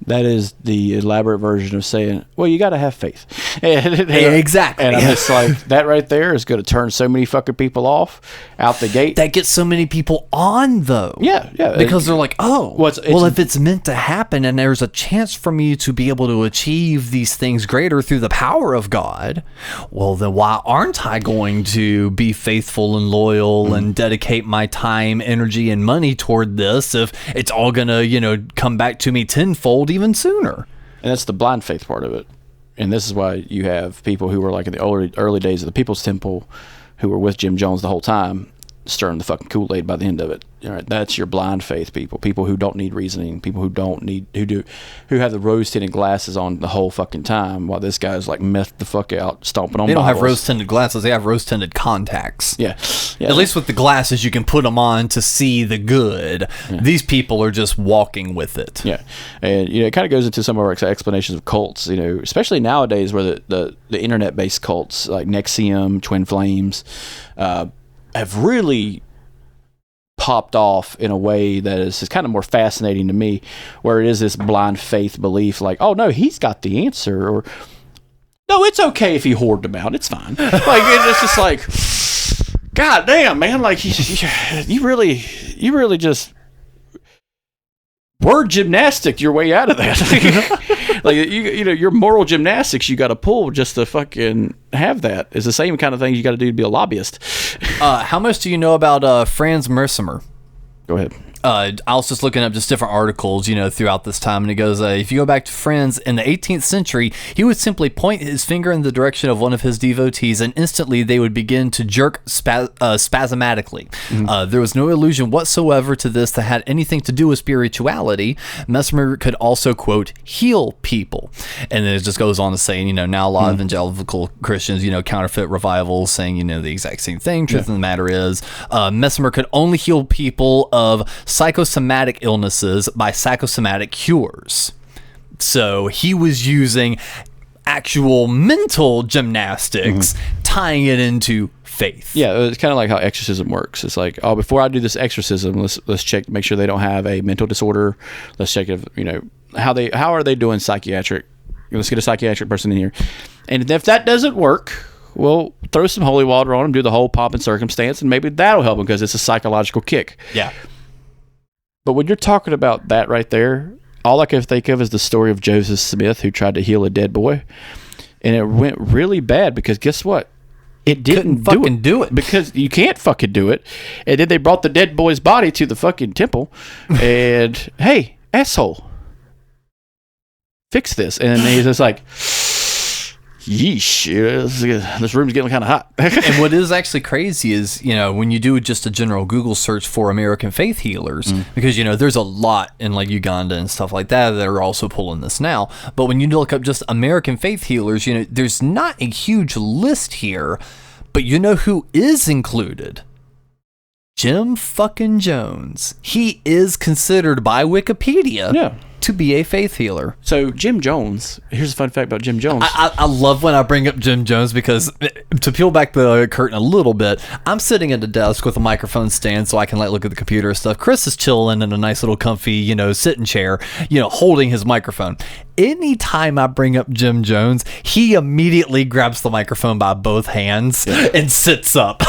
That is the elaborate version of saying, well, you got to have faith. Exactly. And I'm just like, that right there is going to turn so many fucking people off out the gate. That gets so many people on, though. Yeah. Because they're like, well, if it's meant to happen and there's a chance for me to be able to achieve these things greater through the power of God, well, then why aren't I going to be faithful and loyal and dedicate my time, energy, and money toward this if it's all going to, come back to me tenfold even sooner? And that's the blind faith part of it. And this is why you have people who were like in the early days of the People's Temple who were with Jim Jones the whole time, stirring the fucking Kool-Aid by the end of it. All right, that's your blind faith people who don't need reasoning, people who have the rose-tinted glasses on the whole fucking time, while this guy's like methed the fuck out, stomping on They don't bottles. have rose-tinted glasses, they have rose-tinted contacts. Yeah. At least with the glasses, you can put them on to see the good. Yeah. These people are just walking with it. Yeah. And, it kind of goes into some of our explanations of cults, especially nowadays where the internet-based cults like NXIVM, Twin Flames, have really popped off in a way that is kind of more fascinating to me, where it is this blind faith belief like, oh no, he's got the answer, or no, it's okay if he hoarded them out, it's fine. Like, it's just like, God damn, man! Like you really just word gymnastic your way out of that. Like you know, your moral gymnastics you got to pull just to fucking have that. It's the same kind of thing you got to do to be a lobbyist. How much do you know about Franz Mercimer? Go ahead. I was just looking up just different articles, you know, throughout this time, and it goes, if you go back to Franz in the 18th century, he would simply point his finger in the direction of one of his devotees, and instantly they would begin to jerk spasmodically. There was no illusion whatsoever to this that had anything to do with spirituality. Mesmer could also, quote, heal people. And then it just goes on to say, you know, now a lot of evangelical Christians, you know, counterfeit revivals, saying, you know, the exact same thing. Truth of the matter is, Mesmer could only heal people of psychosomatic illnesses by psychosomatic cures. So he was using actual mental gymnastics, tying it into faith. Yeah, it's kind of like how exorcism works. It's like, oh, before I do this exorcism, let's check, make sure they don't have a mental disorder. Let's check if, you know, how are they doing psychiatric. Let's get a psychiatric person in here. And if that doesn't work, we'll throw some holy water on them, do the whole pomp and circumstance, and maybe that'll help them because it's a psychological kick. Yeah. But when you're talking about that right there, all I can think of is the story of Joseph Smith, who tried to heal a dead boy, and it went really bad because guess what? It didn't do it because you can't fucking do it. And then they brought the dead boy's body to the fucking temple, and hey, asshole, fix this. And he's just like, yeesh, this room's getting kind of hot. And what is actually crazy is, you know, when you do just a general Google search for American faith healers, because, you know, there's a lot in like Uganda and stuff like that that are also pulling this now. But when you look up just American faith healers, you know, there's not a huge list here, but you know who is included? Jim fucking Jones. He is considered by Wikipedia to be a faith healer. So Jim Jones, here's a fun fact about Jim Jones. I love when I bring up Jim Jones because to peel back the curtain a little bit, I'm sitting at a desk with a microphone stand so I can like look at the computer and stuff. Chris is chilling in a nice little comfy, you know, sitting chair, you know, holding his microphone. Anytime I bring up Jim Jones, he immediately grabs the microphone by both hands and sits up.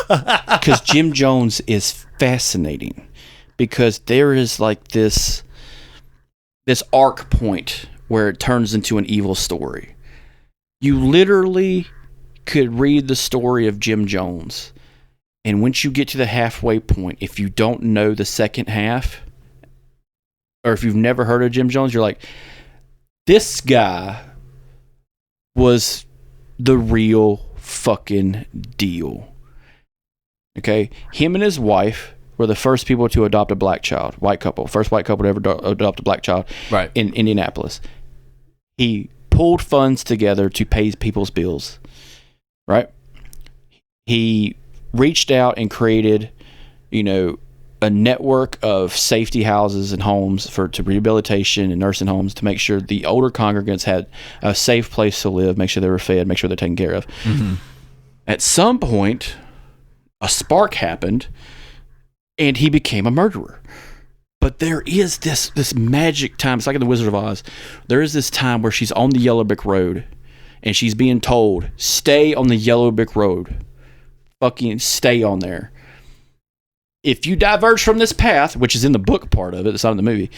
Because Jim Jones is fascinating because there is like this arc point where it turns into an evil story. You literally could read the story of Jim Jones, and once you get to the halfway point, if you don't know the second half, or if you've never heard of Jim Jones, you're like, this guy was the real fucking deal. Okay? Him and his wife were the first people to adopt a black child, white couple, first white couple to ever adopt a black child in Indianapolis. He pulled funds together to pay people's bills, right? He reached out and created, you know, a network of safety houses and homes to rehabilitation and nursing homes to make sure the older congregants had a safe place to live, make sure they were fed, make sure they're taken care of. At some point, a spark happened, and he became a murderer. But there is this magic time. It's like in The Wizard of Oz. There is this time where she's on the yellow brick road, and she's being told, stay on the yellow brick road. Fucking stay on there. If you diverge from this path, which is in the book part of it, it's not in the movie,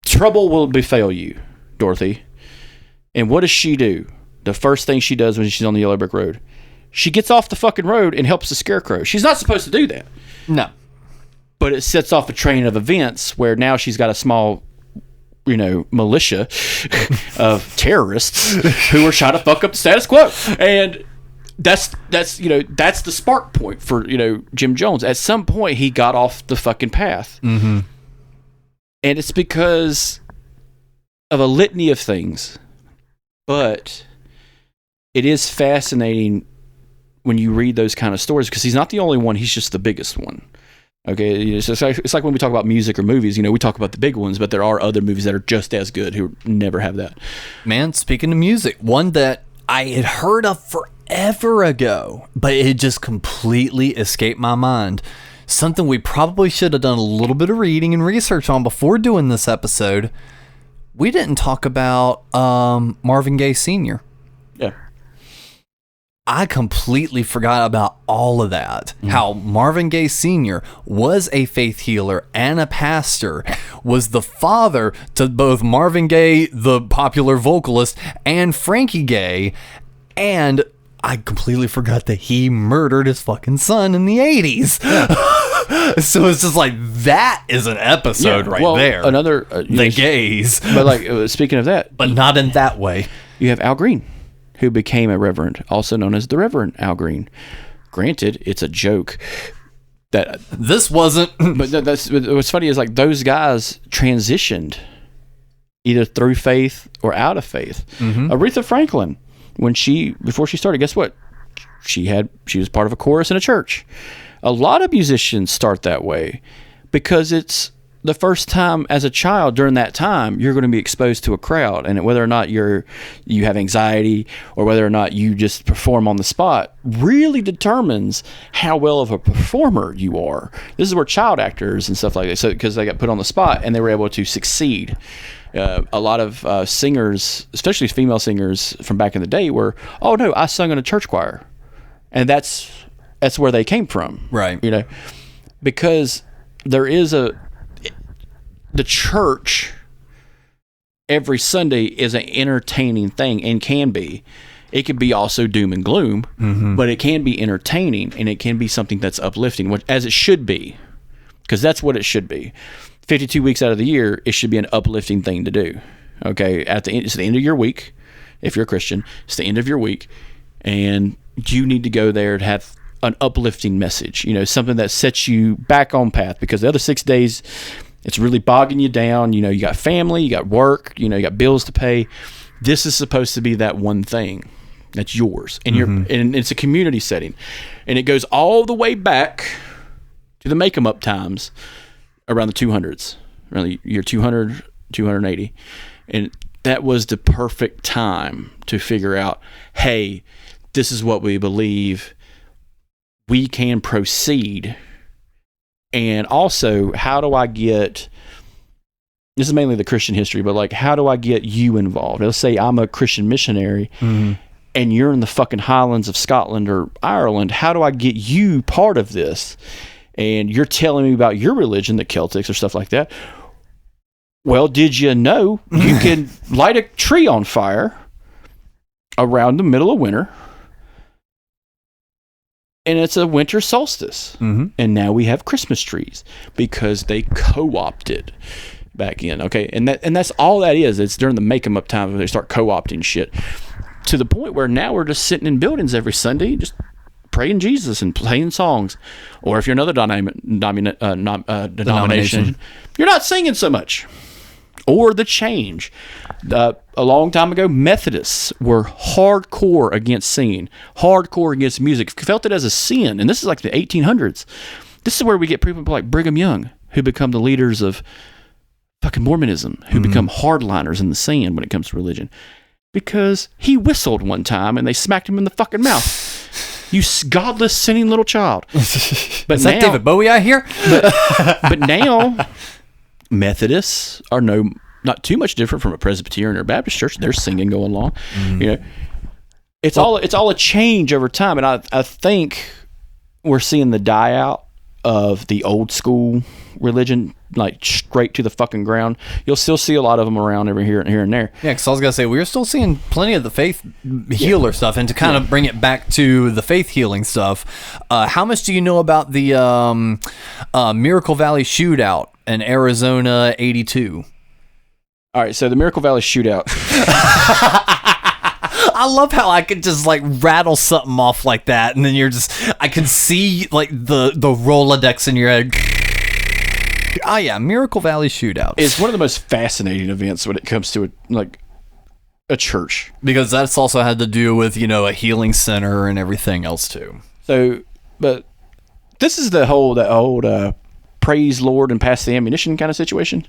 trouble will befall you, Dorothy. And what does she do? The first thing she does when she's on the yellow brick road, she gets off the fucking road and helps the scarecrow. She's not supposed to do that. No. But it sets off a train of events where now she's got a small, you know, militia of terrorists who are trying to fuck up the status quo. And that's you know, that's the spark point for, you know, Jim Jones. At some point, he got off the fucking path. And it's because of a litany of things. But it is fascinating when you read those kind of stories, because he's not the only one, he's just the biggest one. Okay, it's like when we talk about music or movies, you know, we talk about the big ones, but there are other movies that are just as good who never have that. Man, speaking of music, one that I had heard of forever ago, but it just completely escaped my mind. Something we probably should have done a little bit of reading and research on before doing this episode. We didn't talk about Marvin Gaye Sr. Yeah. I completely forgot about all of that. How Marvin Gaye Sr. was a faith healer and a pastor, was the father to both Marvin Gaye, the popular vocalist, and Frankie Gaye, and I completely forgot that he murdered his fucking son in the 80s. So it's just like, that is an episode there. Another the gays. But like speaking of that, but not in that way. You have Al Green, who became a reverend, also known as the Reverend Al Green. Granted, it's a joke that this wasn't. But that's what's funny is like those guys transitioned either through faith or out of faith. Aretha Franklin, before she started, guess what? She was part of a chorus in a church. A lot of musicians start that way because it's the first time as a child. During that time, you're going to be exposed to a crowd, and whether or not you have anxiety or whether or not you just perform on the spot really determines how well of a performer you are. This is where child actors and stuff like that, so because they got put on the spot and they were able to succeed. A lot of singers, especially female singers from back in the day, were, oh no, I sung in a church choir, and that's where they came from, right? Because there is the church every Sunday is an entertaining thing, and can be. It can be also doom and gloom, but it can be entertaining, and it can be something that's uplifting, as it should be, because that's what it should be. 52 weeks out of the year, it should be an uplifting thing to do. Okay, it's the end of your week. If you're a Christian, it's the end of your week, and you need to go there to have an uplifting message. Something that sets you back on path, because the other 6 days, it's really bogging you down. You got family, you got work, you got bills to pay. This is supposed to be that one thing that's yours, and and it's a community setting, and it goes all the way back to the make 'em up times around the 200s, around the year 200, 280, and that was the perfect time to figure out, hey, this is what we believe. We can proceed. And also, how do I get, this is mainly the Christian history, but like, how do I get you involved? Let's say I'm a Christian missionary and you're in the fucking Highlands of Scotland or Ireland. How do I get you part of this? And you're telling me about your religion, the Celtics or stuff like that. Well, did you know you can light a tree on fire around the middle of winter? And it's a winter solstice. And now we have Christmas trees because they co-opted back in. Okay. And that's all that is. It's during the make 'em up time when they start co-opting shit, to the point where now we're just sitting in buildings every Sunday, just praying Jesus and playing songs. Or if you're another denomination, you're not singing so much. Or the change. A long time ago, Methodists were hardcore against singing, hardcore against music, felt it as a sin. And this is like the 1800s. This is where we get people like Brigham Young, who become the leaders of fucking Mormonism, who become hardliners in the sand when it comes to religion. Because he whistled one time and they smacked him in the fucking mouth. You godless, sinning little child. But is that David Bowie out here? But now, Methodists are not too much different from a Presbyterian or Baptist church. There's singing going along. It's all a change over time, and I think we're seeing the die out of the old school religion, like straight to the fucking ground. You'll still see a lot of them around over here and there. Yeah, because I was gonna say we're still seeing plenty of the faith healer stuff, and to kind of bring it back to the faith healing stuff. How much do you know about the Miracle Valley shootout in Arizona '82? All right, so the Miracle Valley shootout. I love how I could just like rattle something off like that, and then I can see like the Rolodex in your head. Oh yeah, Miracle Valley shootout. It's one of the most fascinating events when it comes to a church, because that's also had to do with a healing center and everything else too. So, but this is that old praise Lord and pass the ammunition kind of situation.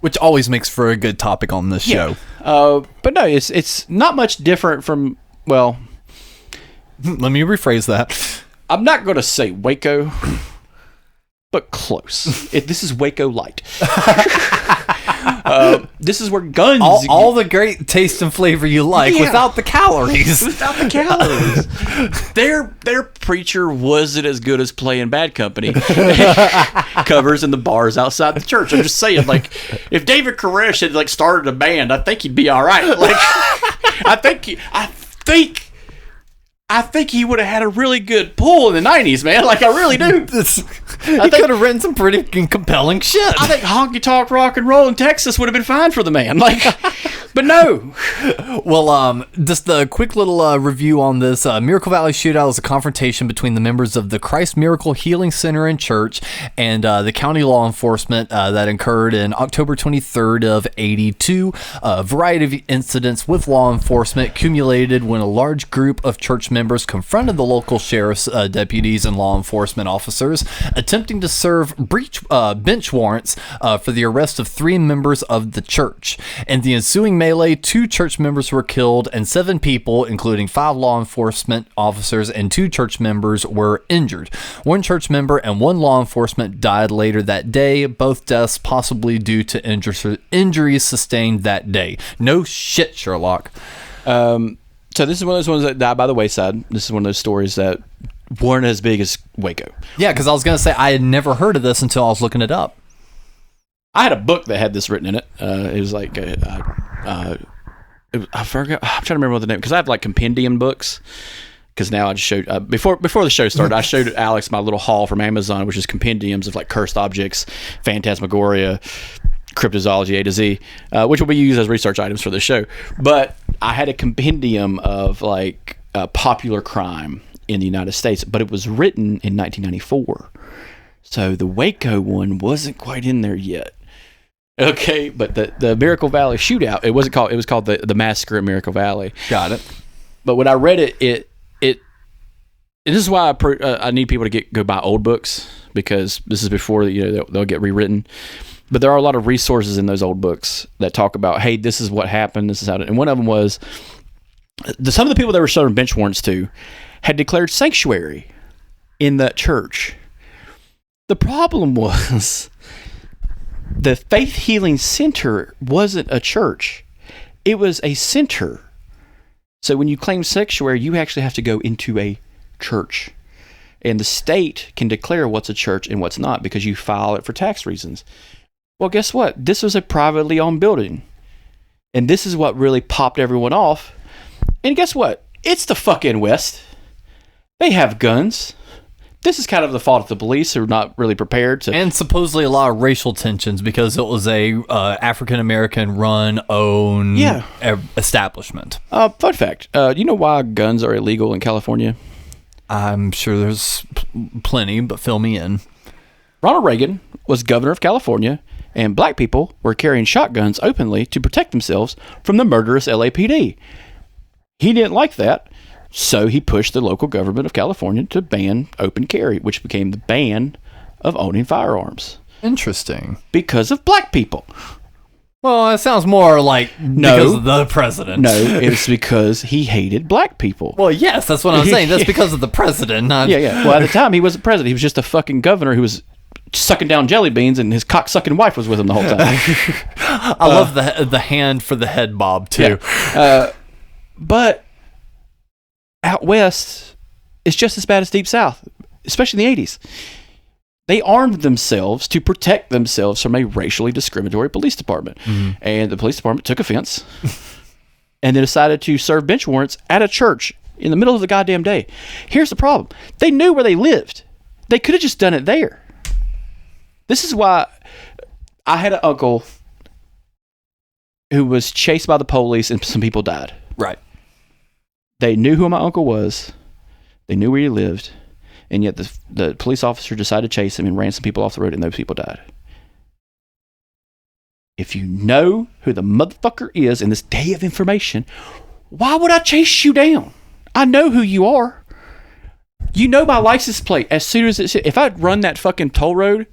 Which always makes for a good topic on this show. But no, it's not much different from, well... Let me rephrase that. I'm not going to say Waco, but close. This is Waco Light. This is where guns... All the great taste and flavor you like without the calories. Without the calories. Their preacher wasn't as good as Playing Bad Company covers in the bars outside the church. I'm just saying, like, if David Koresh had, like, started a band, I think he'd be all right. Like, I think he would have had a really good pull in the 90s, man. Like, I really do. He could have written some pretty compelling shit. I think honky tonk rock and roll in Texas would have been fine for the man. Like, but no. Well, just a quick little review on this. Miracle Valley Shootout was a confrontation between the members of the Christ Miracle Healing Center and Church and the county law enforcement that occurred in October 23rd of 82. A variety of incidents with law enforcement accumulated when a large group of church members confronted the local sheriff's deputies and law enforcement officers, attempting to serve bench warrants for the arrest of 3 members of the church. In the ensuing melee, 2 church members were killed and 7 people, including 5 law enforcement officers and 2 church members, were injured. 1 church member and 1 law enforcement died later that day, both deaths possibly due to injuries sustained that day. No shit, Sherlock. So this is one of those ones that died by the wayside. This is one of those stories that weren't as big as Waco. Yeah, because I was going to say I had never heard of this until I was looking it up. I had a book that had this written in it. It was like I forgot. I'm trying to remember what the name, because I have like compendium books. Because now I just showed before the show started, I showed Alex my little haul from Amazon, which is compendiums of like cursed objects, phantasmagoria, cryptozoology A to Z, which will be used as research items for the show. But I had a compendium of like popular crime in the United States, but it was written in 1994, so the Waco one wasn't quite in there yet. Okay, but the Miracle Valley Shootout, it was called the Massacre at Miracle Valley. Got it. But when I read it this is why I need people to go buy old books, because this is before they'll get rewritten. But there are a lot of resources in those old books that talk about, hey, this is what happened, this is how and one of them was some of the people that were serving bench warrants to had declared sanctuary in that church. The problem was the Faith Healing Center wasn't a church. It was a center. So when you claim sanctuary, you actually have to go into a church. And the state can declare what's a church and what's not, because you file it for tax reasons. Well, guess what? This was a privately owned building. And this is what really popped everyone off. And guess what? It's the fucking West. They have guns. This is kind of the fault of the police, who are not really prepared to... And supposedly a lot of racial tensions, because it was a African-American owned establishment. Fun fact. You know why guns are illegal in California? I'm sure there's plenty, but fill me in. Ronald Reagan was governor of California, and black people were carrying shotguns openly to protect themselves from the murderous LAPD. He didn't like that, so he pushed the local government of California to ban open carry, which became the ban of owning firearms. Interesting. Because of black people. Well, it sounds more like because of the president. No, it's because he hated black people. Well, yes, that's what I'm saying. That's because of the president. Yeah. Well, at the time, he wasn't president. He was just a fucking governor who was sucking down jelly beans, and his cock-sucking wife was with him the whole time. I love the hand for the head bob, too. Yeah. But out west, it's just as bad as Deep South, especially in the 80s. They armed themselves to protect themselves from a racially discriminatory police department. Mm-hmm. And the police department took offense and they decided to serve bench warrants at a church in the middle of the goddamn day. Here's the problem. They knew where they lived. They could have just done it there. This is why I had an uncle who was chased by the police and some people died. Right. They knew who my uncle was. They knew where he lived. And yet the police officer decided to chase him and ran some people off the road, and those people died. If you know who the motherfucker is in this day of information, why would I chase you down? I know who you are. You know my license plate. As soon as if I run that fucking toll road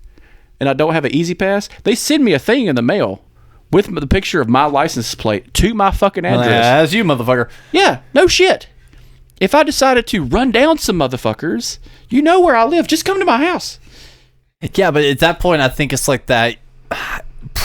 and I don't have an easy pass, they send me a thing in the mail with the picture of my license plate to my fucking address. As you, motherfucker. Yeah, no shit. If I decided to run down some motherfuckers, you know where I live. Just come to my house. Yeah, but at that point, I think it's like that.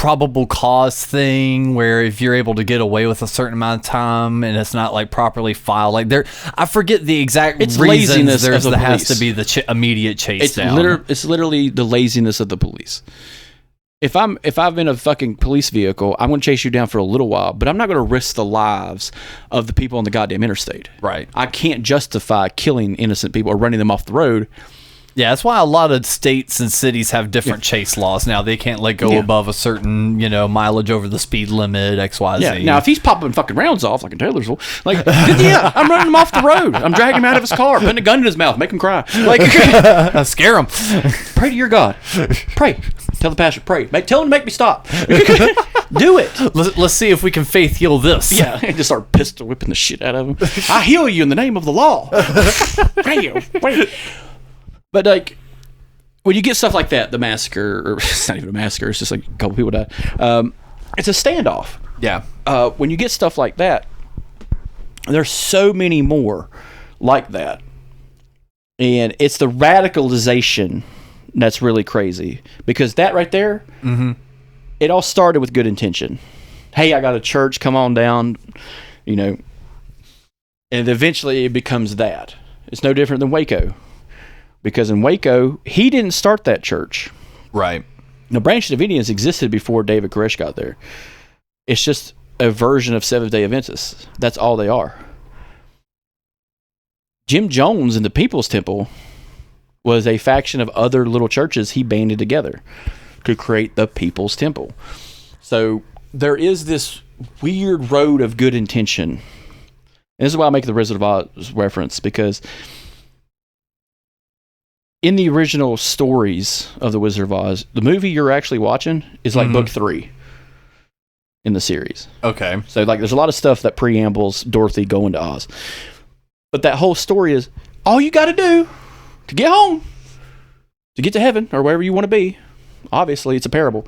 probable cause thing where if you're able to get away with a certain amount of time and it's not like properly filed, like I forget the exact reasons. Laziness of the has police. to be the immediate chase down. It's literally the laziness of the police. If I'm in a fucking police vehicle, I'm going to chase you down for a little while, but I'm not going to risk the lives of the people on the goddamn interstate. Right. I can't justify killing innocent people or running them off the road. Yeah, that's why a lot of states and cities have different chase laws now. They can't let go above a certain, mileage over the speed limit, XYZ. Yeah. Now, if he's popping fucking rounds off like in Taylorsville, like, yeah, I'm running him off the road. I'm dragging him out of his car, putting a gun in his mouth, make him cry. Like, scare him. Pray to your God. Pray. Tell the pastor, pray. Tell him to make me stop. Do it. Let's see if we can faith heal this. Yeah, and just start pistol whipping the shit out of him. I heal you in the name of the law. Pray. But like, when you get stuff like that, the massacre, or it's not even a massacre, it's just like a couple people died. It's a standoff. Yeah. When you get stuff like that, there's so many more like that. And it's the radicalization that's really crazy. Because that right there, it all started with good intention. Hey, I got a church, come on down, And eventually it becomes that. It's no different than Waco. Because in Waco, he didn't start that church. Right. The Branch Davidians existed before David Koresh got there. It's just a version of Seventh-day Adventists. That's all they are. Jim Jones in the People's Temple was a faction of other little churches he banded together to create the People's Temple. So there is this weird road of good intention. And this is why I make the Wizard of Oz reference, because in the original stories of The Wizard of Oz, the movie you're actually watching is like book 3 in the series. Okay. So like there's a lot of stuff that preambles Dorothy going to Oz. But that whole story is all you got to do to get home, to get to heaven or wherever you want to be. Obviously, it's a parable.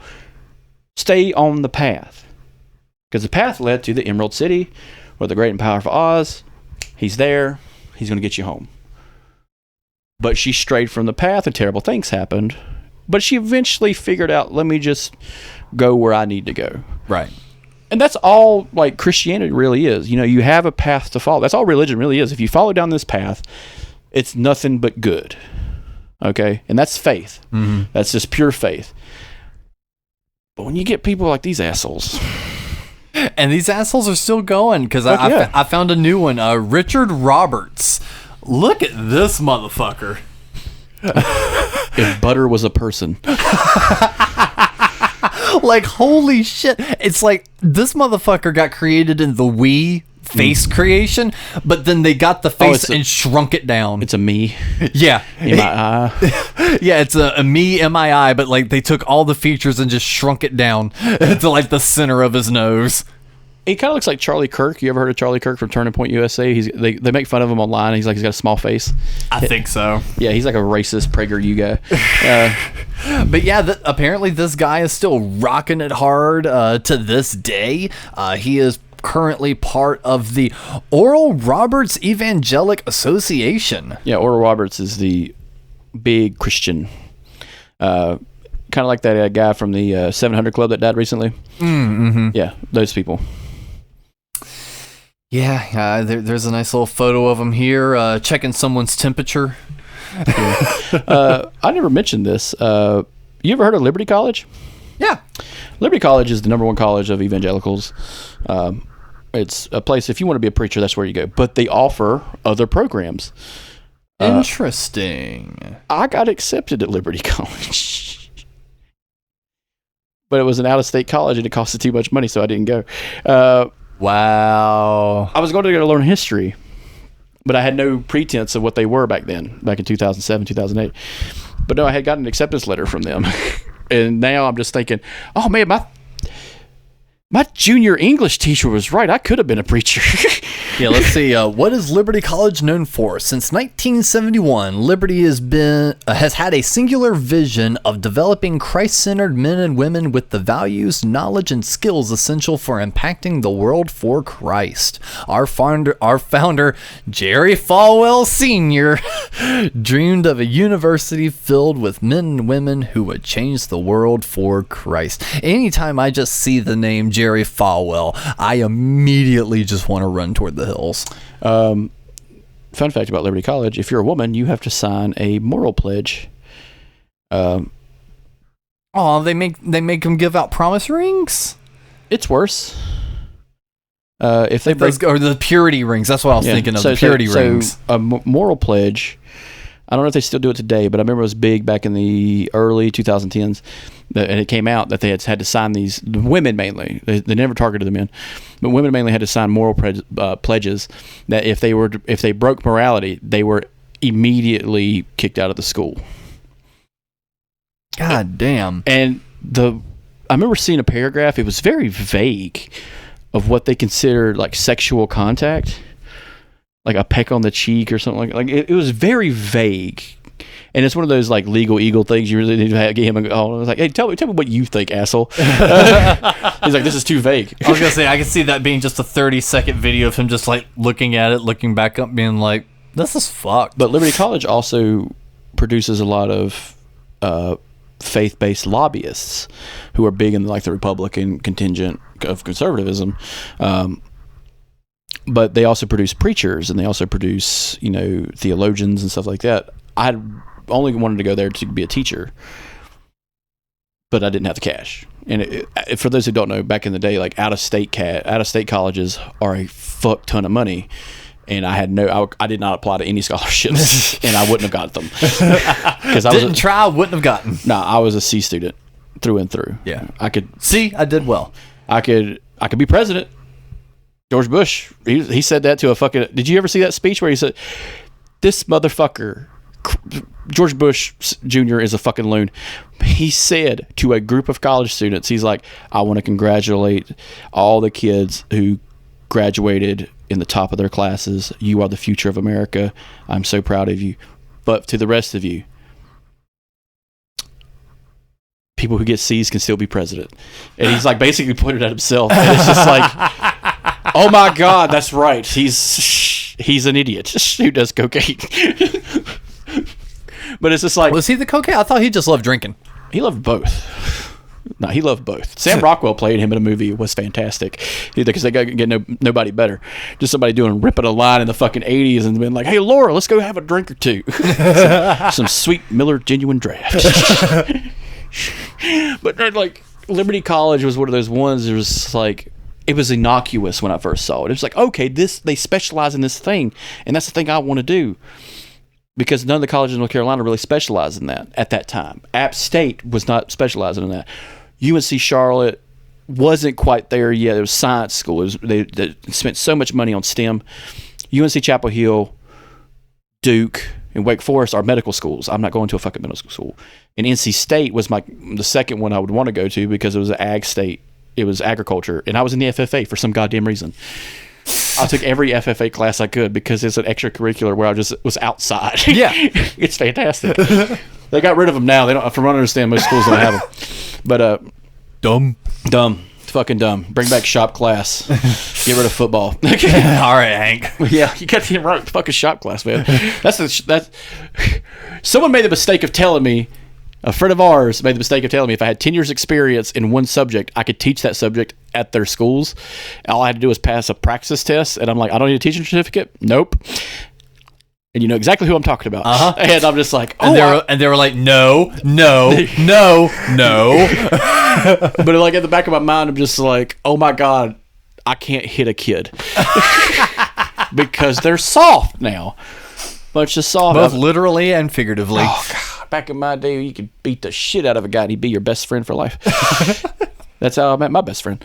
Stay on the path. Because the path led to the Emerald City or the great and powerful Oz. He's there. He's going to get you home. But she strayed from the path and terrible things happened. But she eventually figured out, let me just go where I need to go. Right. And that's all like Christianity really is. You have a path to follow. That's all religion really is. If you follow down this path, it's nothing but good. Okay? And that's faith. Mm-hmm. That's just pure faith. But when you get people like these assholes... And these assholes are still going, because I found a new one. Richard Roberts. Look at this motherfucker. If butter was a person. Like, holy shit. It's like this motherfucker got created in the Wii face creation, but then they got the face and shrunk it down. It's a me. Yeah. M-I-I. Yeah, it's a me, M-I-I, but like they took all the features and just shrunk it down to like the center of his nose. He kind of looks like Charlie Kirk. You ever heard of Charlie Kirk from Turning Point USA? They make fun of him online. He's got a small face. I think so. Yeah, he's like a racist PragerU guy. But yeah, apparently this guy is still rocking it hard to this day. He is currently part of the Oral Roberts Evangelic Association. Yeah, Oral Roberts is the big Christian. Kind of like that guy from the 700 Club that died recently. Mm-hmm. Yeah, those people. Yeah, there's a nice little photo of him here checking someone's temperature. I never mentioned this. You ever heard of Liberty College? Yeah. Liberty College is the number one college of evangelicals. It's a place, if you want to be a preacher, that's where you go. But they offer other programs. Interesting. I got accepted at Liberty College. But it was an out-of-state college, and it costed too much money, so I didn't go. Wow. I was going to go to learn history, but I had no pretense of what they were back then, back in 2007, 2008. But no, I had gotten an acceptance letter from them. And now I'm just thinking, oh man, My junior English teacher was right. I could have been a preacher. Yeah, let's see. What is Liberty College known for? Since 1971, Liberty has had a singular vision of developing Christ-centered men and women with the values, knowledge, and skills essential for impacting the world for Christ. Our founder, Jerry Falwell Sr., dreamed of a university filled with men and women who would change the world for Christ. Anytime I just see the name Jerry Falwell, I immediately just want to run toward the hills. Fun fact about Liberty College: if you're a woman, you have to sign a moral pledge. Oh, they make them give out promise rings. It's worse. If they break, or the purity rings. That's what I was thinking of. The purity rings. A moral pledge. I don't know if they still do it today, but I remember it was big back in the early 2010s, and it came out that they had to sign these, the women mainly. They never targeted the men, but women mainly had to sign moral pledges that if they broke morality, they were immediately kicked out of the school. God damn. And I remember seeing a paragraph. It was very vague of what they considered like sexual contact. Like a peck on the cheek or something like it was very vague, and it's one of those like legal eagle things. You really need to get him a call. I was like, hey, tell me what you think, asshole. He's like, this is too vague. I was gonna say I could see that being just a 30-second video of him just like looking at it, looking back up, being like, this is fucked. But Liberty College also produces a lot of faith-based lobbyists who are big in like the Republican contingent of conservatism. But they also produce preachers, and they also produce, theologians and stuff like that. I had only wanted to go there to be a teacher, but I didn't have the cash. And for those who don't know, back in the day, like out-of-state colleges are a fuck ton of money, and I did not apply to any scholarships, and I wouldn't have got them. Because I wouldn't have gotten. No, I was a C student through and through. Yeah, I did well. I could be president. George Bush, he said that to a fucking... Did you ever see that speech where he said, this motherfucker, George Bush Jr. is a fucking loon. He said to a group of college students, he's like, I want to congratulate all the kids who graduated in the top of their classes. You are the future of America. I'm so proud of you. But to the rest of you, people who get C's can still be president. And he's like basically pointed at himself. And it's just like... Oh my God, that's right. He's an idiot who does cocaine. But it's just like... Was he the cocaine? I thought he just loved drinking. He loved both. No, he loved both. Sam Rockwell played him in a movie. It was fantastic. Because they get nobody better. Just somebody ripping a line in the fucking 80s and being like, hey, Laura, let's go have a drink or two. some sweet Miller Genuine Draft. But like, Liberty College was one of those ones that was like... It was innocuous when I first saw it. It was like, okay, they specialize in this thing, and that's the thing I want to do. Because none of the colleges in North Carolina really specialized in that at that time. App State was not specializing in that. UNC Charlotte wasn't quite there yet. It was science school. They spent so much money on STEM. UNC Chapel Hill, Duke, and Wake Forest are medical schools. I'm not going to a fucking medical school. And NC State was the second one I would want to go to because it was an ag state. It was agriculture, and I was in the FFA for some goddamn reason. I took every FFA class I could because it's an extracurricular where I just was outside. Yeah. It's fantastic. They got rid of them now. They don't, from what I understand, most schools don't have them. But dumb, fucking dumb. Bring back shop class. Get rid of football. All right, Hank. Yeah, you got the right fucking shop class, man. That's someone made the mistake of telling me. A friend of ours made the mistake of telling me if I had 10 years experience in one subject, I could teach that subject at their schools. All I had to do was pass a praxis test. And I'm like, I don't need a teaching certificate? Nope. And you know exactly who I'm talking about. Uh-huh. And I'm just like, oh. And they were like, no. But like at the back of my mind, I'm just like, oh my God, I can't hit a kid. Because they're soft now. Bunch of soft. Both literally and figuratively. Oh, God. Back in my day, you could beat the shit out of a guy and he'd be your best friend for life. That's how I met my best friend.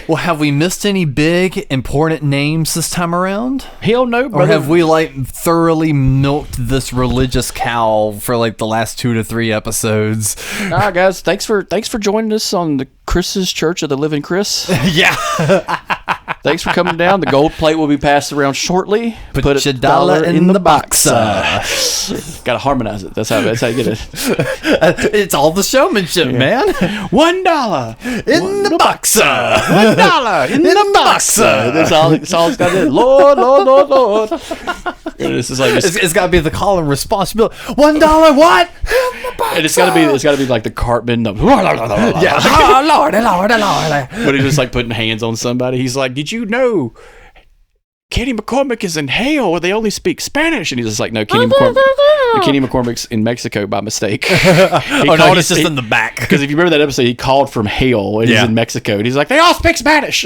Well, have we missed any big, important names this time around? Hell no, brother. Or have we, like, thoroughly milked this religious cow for, like, the last 2 to 3 episodes? Guys, thanks for joining us on the Chris's Church of the Living Chris. Yeah. Thanks for coming down. The gold plate will be passed around shortly. Put your dollar in the boxer. Gotta harmonize it. That's how you get it. It's all the showmanship, man. $1 In the boxer. $1 in the boxer. That's all it's got to do. Lord, Lord, Lord, Lord. This is like it's got to be the call and responsibility. $1 what? And it's got to be like the Cartman. Yeah. Oh, Lord, Lord, Lord. But he's just like putting hands on somebody. He's like, did you know Kenny McCormick is in hell where they only speak Spanish? And he's just like, no, Kenny McCormick's in Mexico by mistake. No, he's just in the back. Because if you remember that episode, he called from hell and he's in Mexico. And he's like, they all speak Spanish.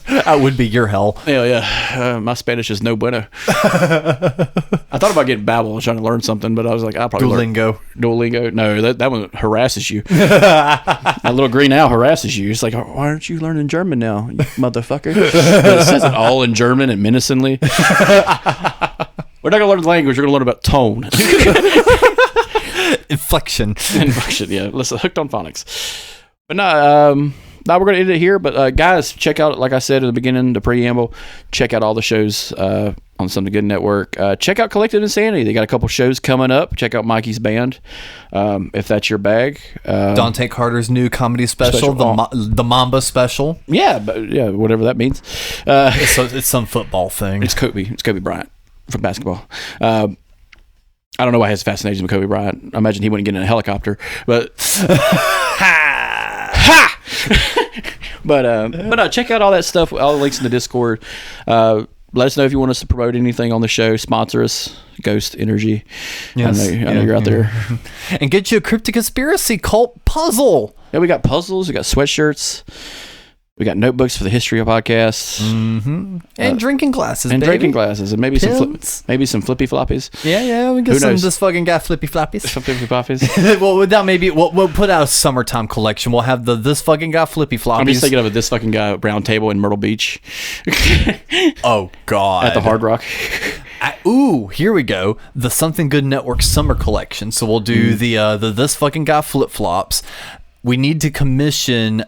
That would be your hell. Hell yeah. My Spanish is no bueno. I thought about getting Babbel, trying to learn something, but I was like, I'll probably Duolingo. No, that one harasses you. That little green owl harasses you. It's like, why aren't you learning German now, you motherfucker? But it says it all in German and menacingly. We're not going to learn the language. We're going to learn about tone. Inflection, yeah. Listen, hooked on phonics. But no, we're going to end it here. But guys, check out, like I said at the beginning, the preamble, check out all the shows on Something Good Network. Check out Collective Insanity. They got a couple shows coming up. Check out Mikey's band, if that's your bag. Dante Carter's new comedy special. The Mamba special. Yeah, whatever that means. It's some football thing. It's Kobe Bryant from basketball. I don't know why he has fascination with Kobe Bryant. I imagine he wouldn't get in a helicopter, but but check out all that stuff. All the links in the Discord. Let us know if you want us to promote anything on the show. Sponsor us, Ghost Energy. Yes. I know you're out there. And get you a Cryptic Conspiracy Cult puzzle. Yeah, we got puzzles. We got sweatshirts. We got notebooks for the history of podcasts. Mm-hmm. And drinking glasses, and baby. Drinking glasses. And maybe some flippy floppies. Yeah, we get some of this fucking guy flippy floppies. Some flippy floppies. Well, now maybe we'll put out a summertime collection. We'll have this fucking guy flippy floppies. I'm just thinking of this fucking guy round table in Myrtle Beach. Oh, God. At the Hard Rock. Here we go. The Something Good Network summer collection. So we'll do the this fucking guy flip flops. We need to commission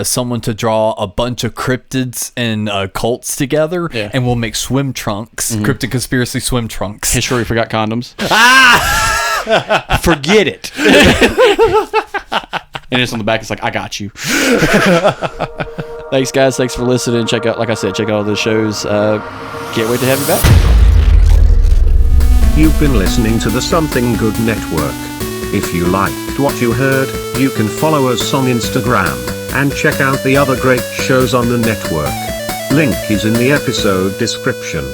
someone to draw a bunch of cryptids and cults together, and we'll make swim trunks, Cryptic Conspiracy swim trunks. History we forgot condoms. Forget it. And it's on the back. It's like, I got you. Thanks, guys. Thanks for listening. Check out all the shows. Can't wait to have you back. You've been listening to the Something Good Network. If you liked what you heard, you can follow us on Instagram, and check out the other great shows on the network. Link is in the episode description.